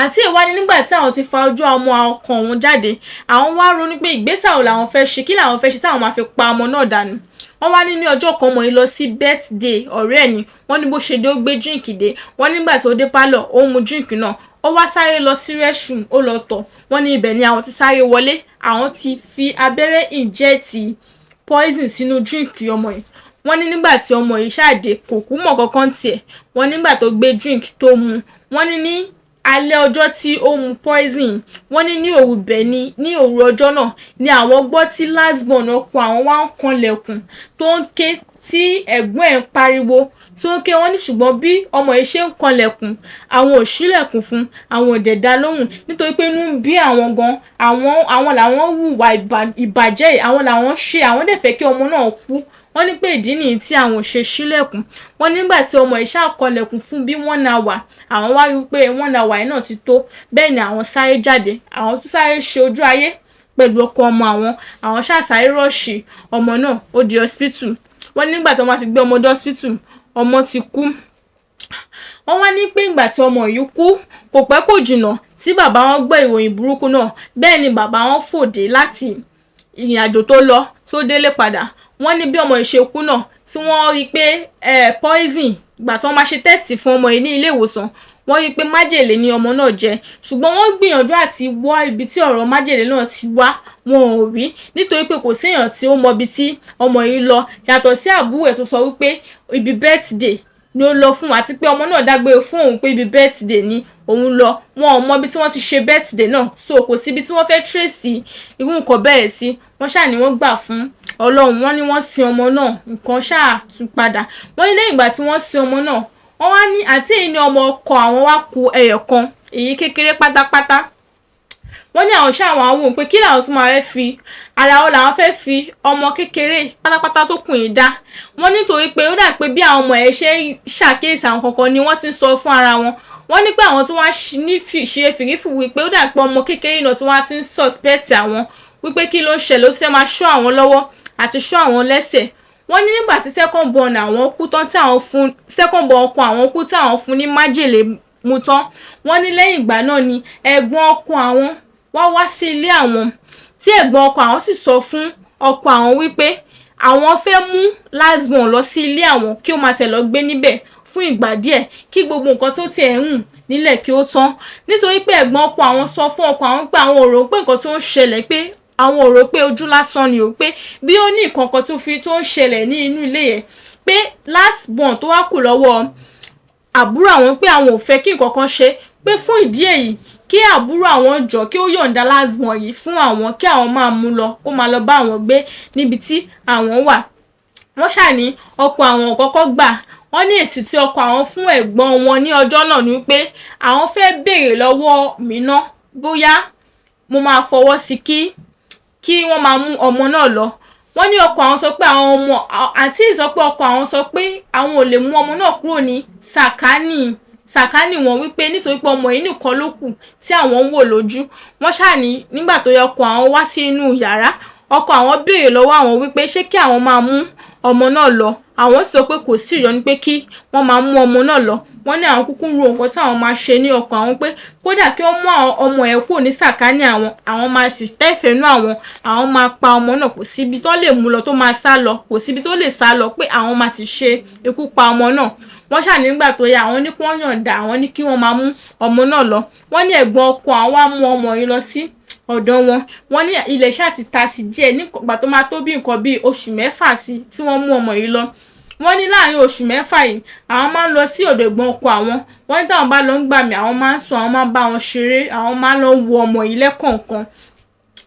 Àǹtí yìí wá ní nígbà tí àwọn ti fa ojú ọmọ ọkọ wọn jáde, àwọn wá ronú pé ìgbésẹ̀ wo làwọn fẹ́ ṣe, kí làwọn fẹ́ ṣe táwọn máa fi pa ọmọ náà dànù. Wọ́n wá ní ọjọ́ kan ọmọ yìí lọ sí birthday ọ̀rẹ́ ẹ̀ ni. Wọ́n ní bó ṣe dé ó gbé drink dé. Wọ́n nígbà tí ó dé pálọ̀, ó mu drink náà, ó wá sáré lọ sí restroom, ó lọ tọ̀. Wọ́n ní ibẹ̀ ni àwọn ti sáré wọlé, àwọn ti fi abẹ́rẹ́ inject poison sínú drink ọmọ yìí. Wọ́n ní nígbà tí ọmọ yìí ṣáàdé kò kú mọ̀ kankan tiẹ̀. Wọ́n nígbà tó gbé drink tó mu, wọ́n ní alẹ́ ọjọ́ tí ó mu poison, wọ́n ní òru bẹ̀ ni ní òru ọjọ́ náà ni àwọn gbọ́ tí last born ọkọ àwọn wá ń kanlẹ̀kùn tó ń ké, tí ẹ̀gbọ́n ẹ̀ ń pariwo tó ń ké. Wọ́n ní ṣùgbọ́n bí ọmọ yìí ṣe ń kanlẹ̀kùn, àwọn ò ṣílẹ̀kùn fún, àwọn ò dẹ̀ dá lóhùn, nítorí pé inú ń bí àwọn gan. Àwọn làwọn hùwà ìbàjẹ́, àwọn làwọn ṣe, àwọn dẹ̀ fẹ́ kí ọmọ náà kú. Wọ́n ní pé ìdí nìyí tí àwọn ò ṣe ṣílẹ̀kùn. Wọ́n nígbà tí ọmọ yìí ṣàkọlẹ̀kùn fún bí 1 hour, àwọn wá rí pé 1 hour yìí náà ti tó. Bẹ́ẹ̀ ni àwọn sáré jáde, àwọn tún sáré ṣe ojú ayé pẹ̀lú ọkọ ọmọ àwọn ṣáà sáré rọ́ọ̀ṣì ọmọ náà ó di hospital. Wọ́n nígbà tí wọ́n máa fi gbé ọmọ dé hospital, ọmọ ti kú. Wọ́n wá ní pé ìgbà tí ọmọ yìí kú, kò pẹ́ kò jìnnà tí bàbá wọn gbọ́ ìròyìn burúkú náà. Bẹ́ẹ̀ ni bàbá wọn fòde láti ìrìn àjò tó lọ tó délé padà. Wọ́n ní bí ọmọ yìí ṣe kú náà, tí wọ́n rí pé poison, ìgbà tí wọ́n máa ṣe test fún ọmọ yìí ní ilé ìwòsàn, wọ́n rí pé májèlé ni ọmọ náà jẹ. Ṣùgbọ́n wọ́n gbìyànjú àti wá ibi tí ọ̀rọ̀ májèlé náà ti wá, wọn ò rí, nítorí pé kò séèyàn tí ó mọ ibi tí ọmọ yìí lọ yàtọ̀ sí àbúrò ẹ̀ tó sọ wípé ibi birthday ni ó lọ fún, àti pé ọmọ náà dágbére fún òun pé ibi birthday ni òun lọ. Wọn ò mọ ibi tí wọ́n ti ṣe birthday náà, so kò sí ibi tí wọ́n fẹ́ trace irú nǹkan bẹ́ẹ̀ sí. Wọ́n ṣáà ní wọ́n gbà fún Ọlọ́run. Wọ́n ní wọ́n sin ọmọ náà, nǹkan ṣáà tún padà. Wọ́n ní lẹ́yìn ìgbà tí wọ́n sin ọmọ náà, wọ́n wá ní àǹtí yìí ní ọmọ ọkọ àwọn wá kù ẹyọ kan, èyí kékeré pátápátá. Wọ́n ní àwọn ṣáà wọ́n wò pé kí làwọn tún máa fẹ́ fi ara wọn làwọn fẹ́ fi ọmọ kékeré pátápátá tó kù yìí dá. Wọ́n nítorí pé ó dà pé bí àwọn ọmọ ẹ̀ ṣe ṣàkíyèsí àwọn kankan ni wọ́n ti ń sọ fún ara wọn. Wọ́n ní pé àwọn tí wọ́n ṣe fìrífù wípé ó dà pé ọmọ kékeré náà tí wọ́n ti ń suspect àwọn wípé kí ló ń ṣẹlẹ̀, ó ti fẹ́ máa ṣọ́ àwọn lọ́wọ́ àti ṣọ́ àwọn lẹ́sẹ̀. Wọ́n ní nígbà tí second born àwọn kú tán tí àwọn fún second born ọkọ àwọn kú tí àwọn fún ní májèlé mu tán. Wọ́n ní lẹ́yìn ìgbà náà ni ẹ̀gbọ́n ọkọ àwọn wá sí ilé àwọn, tí ẹ̀gbọ́n ọkọ àwọn sì sọ fún ọkọ àwọn wípé àwọn fẹ́ mú last born lọ sí ilé àwọn kí ó máa tẹ̀ lọ gbé níbẹ̀ fún ìgbà díẹ̀ kí gbogbo nǹkan tó tiẹ̀ ń hùn nílẹ̀ kí ó tán. Nítorí pé ẹ̀gbọ́n ọkọ àwọn sọ fún ọkọ àwọn pé àwọn ò rò pé nǹkan tó ń ṣẹlẹ̀ pé àwọn ò rò pé ojú lásán ni o, pé bí ó ní nǹkan kan tó ń ṣẹlẹ̀ ní inú ilé yẹn, pé last born tó wá kù lọ́wọ́ àbúrò àwọn pé àwọn ò fẹ́ kí nǹkan kan ṣe, pé fún ìdí èyí kí àbúrò àwọn jọ kí ó yọ̀ǹda last born yìí fún àwọn kí àwọn máa mú lọ kó máa lọ bá àwọn gbé níbi tí àwọn wà. Wọ́n ṣàní ọkọ àwọn kọ́kọ́ gbà. Wọ́n ní èsì tí ọkọ àwọn fún ẹ̀gbọ́n wọn ní ọjọ́ náà ni pé àwọn fẹ́ béèrè lọ́wọ́ mi ná bóyá mo máa fọwọ́ sí kí wọ́n máa mú ọmọ náà lọ. Wọ́n ní ọkọ àwọn sọ pé àwọn ọmọ àǹtí sọ pé ọkọ àwọn sọ pé àwọn ò lè mú ọmọ náà kúrò ní sàkání wọn, wípé nítorí pé ọmọ yìí nìkan ló kù tí àwọn ń wò lójú. Wọ́n ṣàní nígbà tó yẹ ọkọ àwọn wá sí inú yàrá, ọkọ àwọn béèrè lọ́wọ́ àwọn wípé ṣé kí àwọn máa mú ọmọ náà lọ. Àwọn sọ pé kò sí ìyọnu pé kí wọ́n máa mú ọmọ náà lọ. Wọ́n ní àwọn kúkú ro nǹkan tí àwọn máa ṣe ní ọkọ àwọn pé kódà kí wọ́n mú ọmọ ẹ̀ kúrò ní sàkání àwọn máa sì tẹ́fẹ̀ẹ́nú àwọn máa pa ọmọ náà, kò síbi tó lè mú lọ tó máa sá lọ, kò síbi tó lè sá lọ, pé àwọn máa ti ṣe ikú pa ọmọ náà. Wọ́n ṣàní nígbà tó yá àwọn ní kí wọ́n yọ̀ǹda àwọn ní kí wọ́n máa mú ọmọ náà lọ. Wọ́n ní ẹ̀gbọ́n ọkọ àwọn wá mú ọmọ yìí lọ sí ọ̀dọ̀ wọn. Wọ́n ní ilẹ̀ ṣáà ti ta sí díẹ̀ nígbà tó máa tó bí nǹkan bí oṣù 6 sí tí wọ́n mú ọmọ yìí lọ. Wọ́n ní láàrin oṣù 6 yìí àwọn máa ń lọ sí ọ̀dọ̀ ẹ̀gbọ́n ọkọ àwọn. Wọ́n ní táwọn bá lọ ń gbà mí àwọn máa ń sùn, àwọn máa ń bá wọn ṣeré, àwọn máa ń lọ wo ọmọ yìí lẹ́kọ̀ọ̀kan.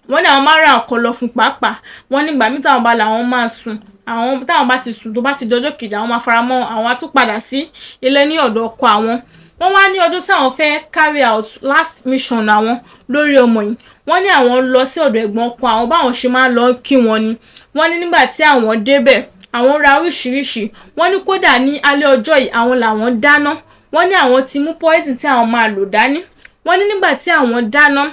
Wọ́n ní àwọn máa ń ra ọkọ lọ fún pàápàá. Wọ́n nígbà míì táwọn bá làwọn máa sùn, àwọn táwọn bá ti sùn tó bá ti dọjọ́ kejì àwọn máa faramọ́ àwọn á tún padà sí ilé ní ọ̀dọ̀ ọkọ àwọn. Wọ́n wá ní ọdún tí àwọn fẹ́ carry out last mission àwọn lórí ọmọ yìí. Wọ́n ní àwọn lọ sí ọ̀dọ̀ ẹ̀gbọ́n ọkọ àwọn báwọn ṣe máa lọ kí wọn ni. Wọ́n ní nígbà tí àwọn débẹ̀ àwọn ra oríṣiríṣi. Wọ́n ní kódà ní alẹ́ ọjọ́ yìí àwọn làwọn dáná. Wọ́n ní àwọn ti mú poison tí àwọn máa lò dání. Wọ́n ní nígbà tí àwọn dáná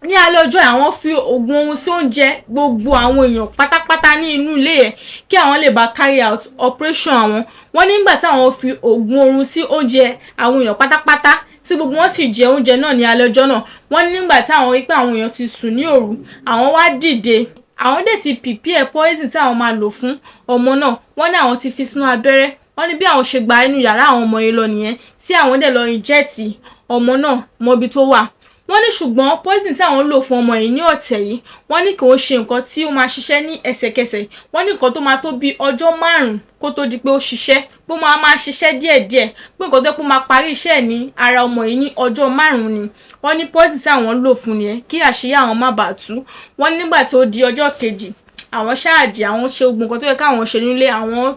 ní alẹ́ ọjọ́ yìí àwọn fi oògùn ohun sí oúnjẹ gbogbo àwọn èèyàn pátápátá ní inú ilé yẹn kí àwọn lè bá carry out operation àwọn. Wọ́n ní nígbà tí àwọn fi oògùn ohun sí oúnjẹ àwọn èèyàn pátápátá tí gbogbo wọn sì jẹ oúnjẹ náà ní alẹ́ ọjọ́ náà. Wọ́n ní nígbà tí àwọn rí pé àwọn èèyàn ti sùn ní òru, àwọn wá dìde. Àwọn dẹ̀ ti prepare poison tí àwọn máa lò fún ọmọ náà. Wọ́n ní àwọn ti fi sínú abẹ́rẹ́. Wọ́n ní bí àwọn ṣe gba inú yàrá àwọn ọmọ yìí lọ nìyẹn tí àwọn dẹ̀ lọ inject ọmọ náà mọ́bi tó wà. Wọ́n ní ṣùgbọ́n poison tí àwọn lò fún ọmọ yìí ní ọ̀tẹ̀ yìí, wọ́n ní kò ń ṣe nǹkan tí ó máa ṣiṣẹ́ ní ẹsẹ̀kẹsẹ̀. Wọ́n ní nǹkan tó máa tó bí ọjọ́ 5 kó tó di pé ó ṣiṣẹ́, pé ó máa ṣiṣẹ́ díẹ̀díẹ̀, pé nǹkan tó pé máa parí iṣẹ́ ní ara ọmọ yìí ní ọjọ́ 5 ni. Wọ́n ní poison tí àwọn lò fún nìyẹn kí àṣírí àwọn má bàa tú. Wọ́n ní nígbà tí ó di ọjọ́ kejì àwọn ṣáàjì àwọn ṣe gbogbo nǹkan tó yẹ káwọn ṣe nílé, àwọn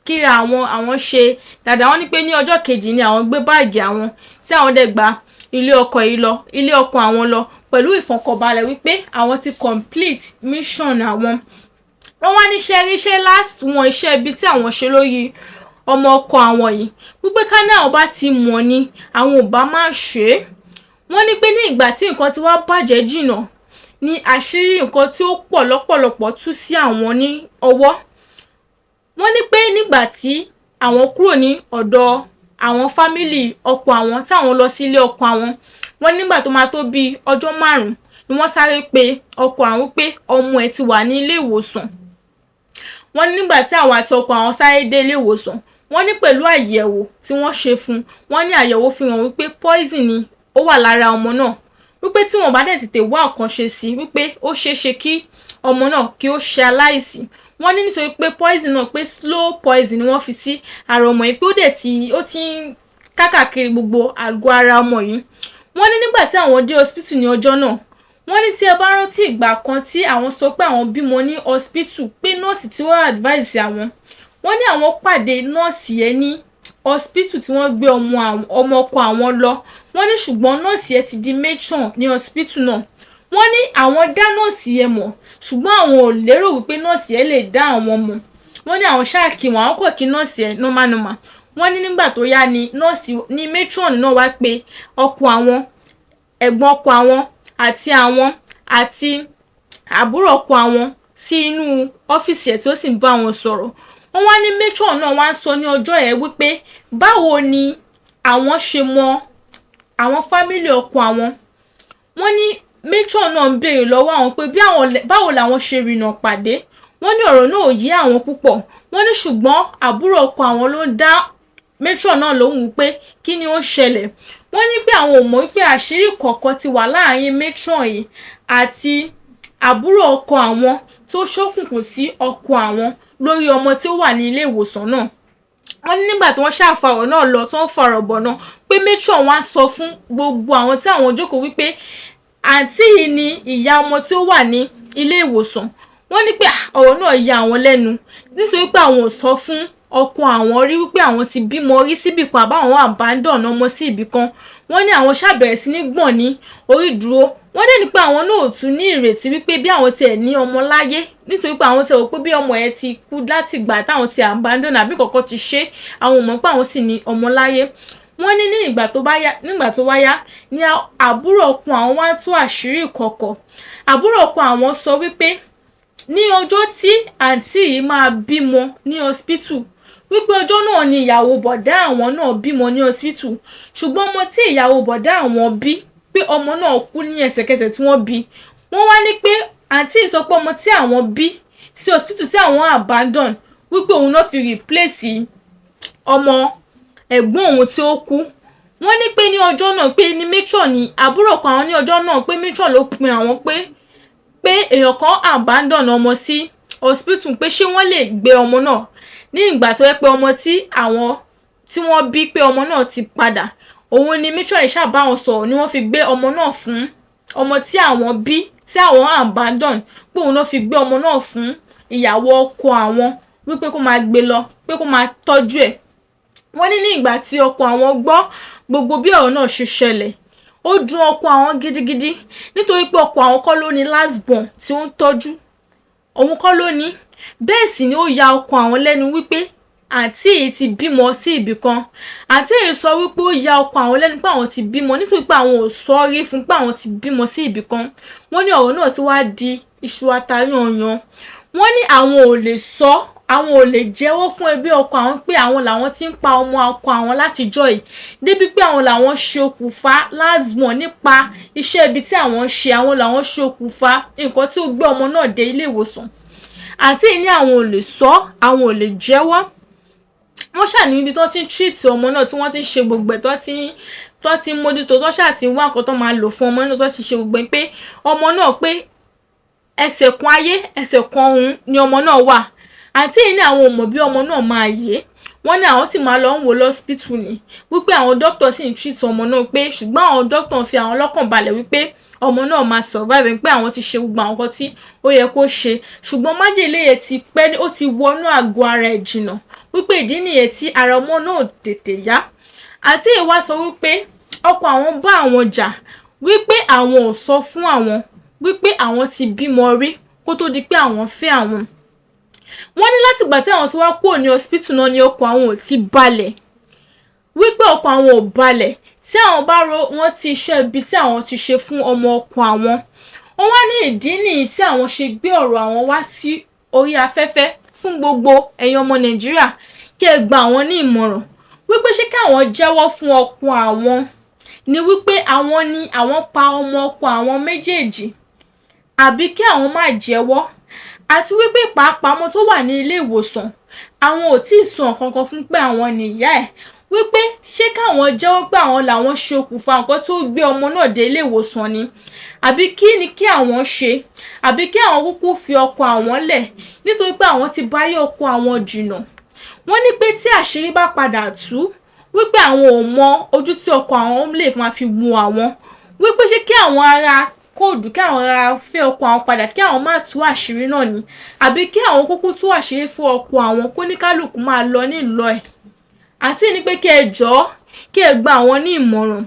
kíra àwọn ṣe dáadáa. Wọ́n ní pé ní ọjọ́ kejì ni àwọn gbé báàgì àwọn tí àwọn dẹ̀ gba ilé ọkọ àwọn lọ pẹ̀lú ìfọ̀kànbalẹ̀ wípé àwọn ti complete mission àwọn. Wọ́n wá ní iṣẹ́ last wọn iṣẹ́ ibi tí àwọn ṣe lórí ọmọ ọkọ àwọn yìí wípé ká ní àwọn bá ti mọ̀ ni àwọn ò bá máa ṣe é. Wọ́n ní pé ní ìgbà tí nǹkan ti wá bàjẹ́ jìnnà ní àṣírí nǹkan tí ó pọ̀ lọ́pọ̀lọpọ̀ tú sí àwọn ní ọwọ́. Wọ́n ní pé nígbà tí àwọn kúrò ní ọ̀dọ̀ àwọn fámílì ọkọ àwọn táwọn lọ sí ilé ọkọ àwọn, wọ́n nígbà tó máa tó bí ọjọ́ 5 ni wọ́n sáré pé ọkọ àwọn pé ọmọ ẹ̀ ti wà ní ilé ìwòsàn. Wọ́n nígbà tí àwọn àti ọkọ àwọn sáré dé ilé ìwòsàn, wọ́n ní pẹ̀lú àyẹ̀wò tí wọ́n ṣe fún, wọ́n ní àyẹ̀wò fi hàn wípé poison ni ó wà lára ọmọ náà, wípé tí wọ́n bá dẹ̀ tètè wá nǹkan ṣe sí wípé ó ṣeéṣe kí ọmọ náà kí ó ṣe aláìsí. Wọ́n ní nítorí pé poison náà pé slow poison ni wọ́n fi sí ara ọmọ yìí, pé ó ti ń kákàkiri gbogbo àgọ́ ara ọmọ yìí. Wọ́n ní nígbà tí àwọn dé hospital ní ọjọ́ náà, wọ́n ní tí ẹ bá rántí ìgbà kan tí àwọn sọ pé àwọn bímọ ní hospital pé nọ́ọ̀sì tí wọ́n advice àwọn, wọ́n ní àwọn pàdé nọ́ọ̀sì yẹn ní hospital tí wọ́n gbé ọmọ ọkọ àwọn lọ. Wọ́n ní ṣùgbọ́n nọ́ọ̀sì yẹn ti di matron ní hospital náà. Wọ́n ní àwọn dá nọ́ọ̀sì yẹn mọ̀ ṣùgbọ́n àwọn ò lérò wípé nọ́ọ̀sì yẹn lè dá àwọn mọ̀. Wọ́n ní àwọn ṣáàkì wọn àwọn kò kí nọ́ọ̀sì yẹn normal. Wọ́n ní nígbà tó yá ni nọ́ọ̀sì ní matron náà wá pé ọkọ àwọn, ẹ̀gbọ́n ọkọ àwọn àti àbúrò ọkọ àwọn sí inú ọ́fíìsì ẹ̀ tí ó sì ń bá wọn sọ̀rọ̀. Wọ́n wá ní matron náà wá ń sọ ní ọjọ́ yẹn wípé báwo ni àwọn ṣe mọ àwọn fámílì ọkọ àwọn. Wọ́n ní matron náà ń béèrè lọ́wọ́ àwọn pé báwo làwọn ṣe rìnà pàdé. Wọ́n ní ọ̀rọ̀ náà ò yé àwọn púpọ̀. Wọ́n ní ṣùgbọ́n àbúrò ọkọ àwọn ló ń dá matron náà lóhùn pé kí ni ó ṣẹlẹ̀. Wọ́n ní pé àwọn ò mọ̀ wípé àṣírí kọ̀ọ̀kan ti wà láàárín matron yìí àti àbúrò ọkọ àwọn tó ṣókùnkùn sí ọkọ àwọn lórí ọmọ tí ó wà ní ilé ìwòsàn náà. Wọ́n ní nígbà tí wọ́n ṣàfàrọ̀ náà lọ tí wọ́n fọ̀rọ̀ bọ̀ náà pé matron wá sọ fún gbogbo àwọn tí àwọn jókòó wípé àǹtí yìí ni ìyá ọmọ tí ó wà ní ilé ìwòsàn. Wọ́n ní pé ọ̀rọ̀ náà ya àwọn lẹ́nu nítorí pé àwọn ò sọ fún ọkọ àwọn rí wípé àwọn ti bímọ rí síbì kan àbáwọn abandon ọmọ sí ibì kan. Wọ́n ní àwọn ṣàbẹ̀rẹ̀ sí ní gbọ̀n ní orí dúró. Wọ́n dẹ̀ ní pé àwọn náà ò tún ní ìrètí wípé bí àwọn tiẹ̀ ní ọmọ láyé nítorí pé àwọn ti rò pé bí ọmọ ẹ̀ ti kú láti ìgbà táwọn ti abandon àbí kọ̀ọ̀kan ti ṣe àwọn ò mọ̀ pé àwọn sì ní ọmọ láyé. Wọ́n ní nígbà tó wá yá ní àbúrò ọkọ àwọn wá tú àṣírí ìkọ̀kọ̀. Àbúrò ọkọ àwọn sọ wípé ní ọjọ́ tí àǹtí yìí máa bímọ ní hospital wípé ọjọ́ náà ni ìyàwó bọ̀dá àwọn náà bímọ ní hospital ṣùgbọ́n ọmọ tí ìyàwó bọ̀dá àwọn bí pé ọmọ náà kú ní ẹsẹ̀kẹsẹ̀ tí wọ́n bí. Wọ́n wá ní pé àǹtí yìí sọ pé ọmọ tí àwọn bí sí hospital tí àwọn abandon wípé òun náà fi replace ọmọ ẹ̀gbọ́n òun tí ó kú. Wọ́n ní pé ní ọjọ́ náà pé ní matron ní àbúrò kan àwọn ní ọjọ́ náà pé matron ló pin àwọn pé èèyàn kan abandon ọmọ sí hospital pé ṣé wọ́n lè gbé ọmọ náà ní ìgbà tó yẹ pé ọmọ tí wọ́n bí pé ọmọ náà ti padà. Òun ni matron yìí ṣàbá wọn sọ̀rọ̀ ni wọ́n fi gbé ọmọ náà fún ọmọ tí àwọn bí tí àwọn abandon pé òun náà fi gbé ọmọ náà fún ìyàwó ọkọ àwọn wípé kó máa gbé lọ pé kó máa tọ́jú ẹ̀. Wọ́n ní ìgbà tí ọkọ àwọn gbọ́ gbogbo bí ọ̀rọ̀ náà ṣe ṣẹlẹ̀ ó dùn ọkọ àwọn gidigidi nítorí pé ọkọ àwọn kọ́ ló ní last born tí ó ń tọ́jú òun kọ́ ló ní. Bẹ́ẹ̀ sì ni ó ya ọkọ àwọn lẹ́nu wípé àǹtí yìí ti bímọ sí ibì kan. Àǹtí yìí sọ wípé ó ya ọkọ àwọn lẹ́nu pé àwọn ti bímọ nítorí pé àwọn ò sọ rí fún pé àwọn ti bímọ sí ibì kan. Wọ́n ní ọ̀rọ̀ náà ti wá di iṣu atayanyan. Wọ́n ní àwọn ò lè sọ àwọn ò lè jẹ́wọ́ fún ẹbí ọkọ àwọn pé àwọn làwọn ti ń pa ọmọ ọkọ àwọn látijọ́ yìí débi pé àwọn làwọn ṣe okùnfà lásìmọ̀ nípa iṣẹ́ ibi tí àwọn ń ṣe àwọn làwọn ṣe okùnfà nǹkan tí ó gbé ọmọ náà dé ilé ìwòsàn. Àǹtí yìí ní àwọn ò lè sọ àwọn ò lè jẹ́wọ́. Wọ́n ṣà ní ibi tó ti ń treat ọmọ náà tí wọ́n ti ń ṣe gbogbo ẹ̀ tó ti ń mójútó tó ṣà ti ń wá nǹkan tó máa lò fún ọmọ náà tó ti ṣe gbogbo ẹ̀ pé ọmọ náà pé ẹsẹ̀ kan ayé ẹsẹ̀ kan ọ̀run ni ọmọ náà wà. Àǹtí yìí ní àwọn ò mọ̀ bí ọmọ náà máa yé. Wọ́n ní àwọn sì máa lọ ń wò lọ́spítù ni wípé àwọn dókítà sì ń treat ọmọ náà pé ṣùgbọ́n àwọn dókítà fi àwọn lọ́kàn balẹ̀ wípé ọmọ náà máa survive pé àwọn ti ṣe gbogbo àwọn nǹkan tí ó yẹ kó ṣe ṣùgbọ́n májèlé yẹn ti pẹ́ ó ti wọnú àgọ́ ara ẹ̀ jìnnà wípé ìdí nìyẹn tí ara ọmọ náà tètè yá. Àǹtí yìí wá sọ wípé ọkọ àwọn bá àwọn jà wípé àwọn ò sọ fún àwọn wípé àwọn ti bímọ rí kó tó di pé àwọn fẹ́ àwọn. Wọ́n ní láti ìgbà tí àwọn ti wá kúrò ní hospital náà ni ọkọ àwọn ò ti balẹ̀ wípé ọkọ àwọn ò balẹ̀ tí àwọn bá wọ́n ti iṣẹ́ ibi tí àwọn ti ṣe fún ọmọ ọkọ àwọn. Wọ́n wá ní ìdí nìyí tí àwọn ṣe gbé ọ̀rọ̀ àwọn wá sí orí afẹ́fẹ́ fún gbogbo ẹ̀yin ọmọ Nàìjíríà kí ẹ gba àwọn ní ìmọ̀ràn wípé ṣé káwọn jẹ́wọ́ fún ọkọ àwọn ni wípé àwọn ni àwọn pa ọmọ ọkọ àwọn méjèèjì àbí kí àwọn má jẹ́wọ́ àti wípé pàápàá ọmọ tó wà ní ilé ìwòsàn àwọn ò tí ì sọ nǹkan kan fún pé àwọn nìyá ẹ̀ wípé ṣé káwọn jẹ́wọ́ pé àwọn làwọn ṣe okùnfà nǹkan tó gbé ọmọ náà dé ilé ìwòsàn ni àbí kí ni kí àwọn ṣe àbí kí àwọn kúkú fi ọkọ àwọn lẹ̀ nítorí pé àwọn ti báyé ọkọ àwọn jìnnà. Wọ́n ní pé tí àṣírí bá padà tú wípé àwọn ò mọ ojú tí ọkọ àwọn lè máa fi wo àwọn wípé ṣé kí àwọn ará kóòdù kí àwọn ará fẹ́ ọkọ àwọn padà kí àwọn má tú àṣírí náà ni àbí kí àwọn kúkú tú àṣírí fún ọkọ àwọn kó ní kálukú máa lọ nílò ẹ̀. Àti ní pé kí ẹ jọ̀ọ́ kí ẹ gba àwọn ní ìmọ̀ràn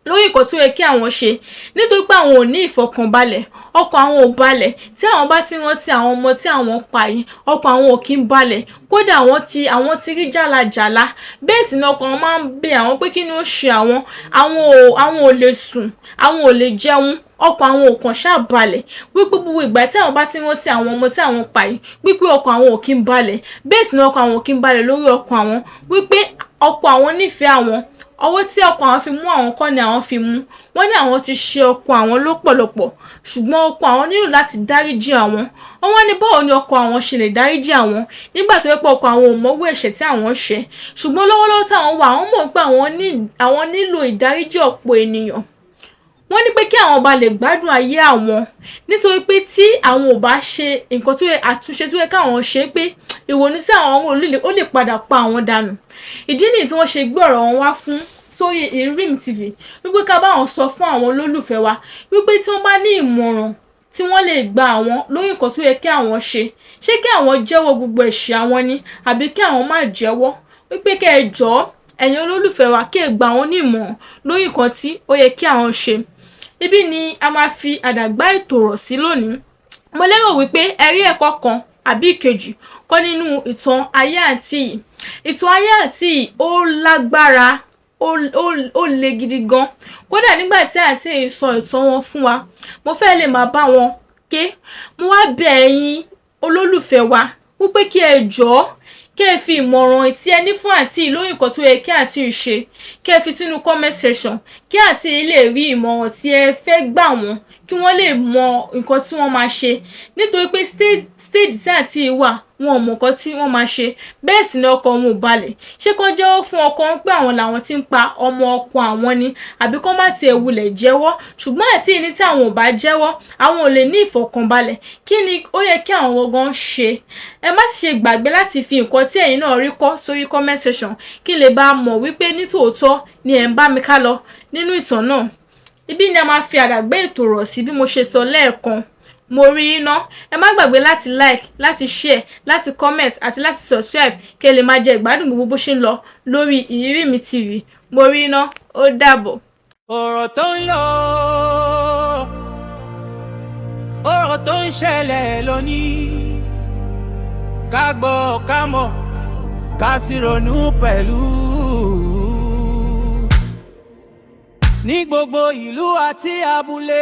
lórí nǹkan tó yẹ kí àwọn ṣe nítorí pé àwọn ò ní ìfọkànbalẹ̀, ọkàn àwọn ò balẹ̀. Tí àwọn bá ti rántí àwọn ọmọ tí àwọn pa yìí, ọkàn àwọn ò kí ń balẹ̀. Kódà àwọn ti rí jálajàla. Bẹ́ẹ̀ sì ni ọkàn wọn máa ń bẹ àwọn pé kí ni ó ṣe àwọn. Àwọn ò lè sùn, àwọn ò lè jẹun, ọkàn àwọn ò kàn ṣáà balẹ̀. Wípé gbogbo ìgbà tí àwọn bá ti rántí àwọn ọmọ tí àwọn pa yìí, wípé ọkàn àwọn ò kí ń balẹ̀. Bẹ́ẹ̀ sì ni ọkàn àwọn ò kí ń balẹ̀ lórí ọkàn àwọn, wípé ọkọ àwọn nífẹ̀ẹ́ àwọn. Ọwọ́ tí ọkọ àwọn fi mú àwọn kọ́ ni àwọn fi mú. Wọ́n ní àwọn ti ṣe ọkọ àwọn lọ́pọ̀lọpọ̀, ṣùgbọ́n ọkọ àwọn nílò láti dáríjì àwọn. Wọ́n ní báwo ni ọkọ àwọn ṣe lè dáríjì àwọn nígbà tó yẹ pé ọkọ àwọn ò mọ̀wé ẹ̀ṣẹ̀ tí àwọn ṣẹ̀. Ṣùgbọ́n lọ́wọ́lọ́wọ́ tí àwọn wà, àwọn mọ̀ pé àwọn nílò ìdáríjì ọ̀pọ̀ ènìyàn. Wọ́n ní pé kí àwọn bá lè gbádùn ayé àwọn, nítorí pé tí àwọn ò bá ṣe nǹkan tó yẹ àtúnṣe tó yẹ káwọn ṣe, pé ìrònú sí àwọn ó lè padà pa àwọn dànù. Ìdí nìyí tí wọ́n ṣe gbé ọ̀rọ̀ wọn wá fún sórí Ìrírí TV, wípé ká bá wọn sọ fún àwọn olólùfẹ́ wa wípé tí wọ́n bá ní ìmọ̀ràn tí wọ́n lè gba àwọn lórí nǹkan tó yẹ kí àwọn ṣe kí àwọn jẹ́wọ́ gbogbo ẹ̀ṣẹ̀ àwọn ni àbí kí àwọn má jẹ́wọ́. Wípé kẹ́ ẹ jọ̀ọ́ ẹ̀yin olólùfẹ́ wa, kí ẹ gbà wọ́n ní ìmọ̀ràn lórí nǹkan tí ó yẹ kí àwọn ṣe. Ibi ni a máa fi àdàgbà ètò rọ̀ sí lónìí. Mo lérò wípé ẹ rí ẹ̀kọ́ kan àbí ìkejì kọ́ nínú ìtàn ayé àǹtí yìí. Ìtàn ayé àǹtí yìí ó lágbára, ó le gidi gan. Kódà nígbà tí àǹtí yìí sọ ìtàn wọn fún wa, mo fẹ́ lè máa bá wọn ké. Mo wá bẹ̀ ẹ̀yin olólùfẹ́ wa wípé kí ẹ jọ̀ọ́ kí ẹ fi ìmọ̀ràn tí ẹ ní fún àǹtí yìí lórí nǹkan tó yẹ kí àǹtí yìí ṣe, kí ẹ fi sínú comment section, kí àǹtí yìí lè rí ìmọ̀ràn tí ẹ fẹ́ gbà wọ́n, kí wọ́n lè mọ nǹkan tí wọ́n máa ṣe. Nítorí pé stage tí àǹtí yìí wà, wọn ò mọ nǹkan tí wọ́n máa ṣe. Bẹ́ẹ̀ sì ni ọkọ wọn ò balẹ̀. Ṣé kán jẹ́wọ́ fún ọkọ wọn pé àwọn làwọn tí ń pa ọmọ ọkọ àwọn ni, àbí kán má tiẹ̀ wulẹ̀ jẹ́wọ́. Ṣùgbọ́n àǹtí yìí ní tí àwọn ò bá jẹ́wọ́, àwọn ò lè ní ìfọ̀kànbalẹ̀. Kí ni ó yẹ kí àwọn gangan ṣe? Ẹ má ṣe gbàgbé láti fi nǹkan tí ẹ̀yin náà rí kọ́ sórí comment section, kí lè bá mọ̀ wípé nítòótọ́ ni ẹ̀ ń bá mi ká lọ nínú ìtàn náà. Ibi ni a máa fi àdàgbà ètò rọ̀ sí bí mo ṣe sọ lẹ́ẹ̀kan. Mo rí iná. Ẹ má gbàgbé láti like, láti share, láti comment àti láti subscribe kí ẹ lè máa jẹ ìgbádùn gbogbo bó ṣe ń lọ lórí Ìrírí mi TV. Mo rí iná. Ó dàbọ̀. Ọ̀rọ̀ tó ń lọ, ọ̀rọ̀ tó ń ṣẹlẹ̀ lónìí, ká gbọ́ ká mọ̀ ká sì ronú pẹ̀lú. Ní gbogbo ìlú àti abúlé.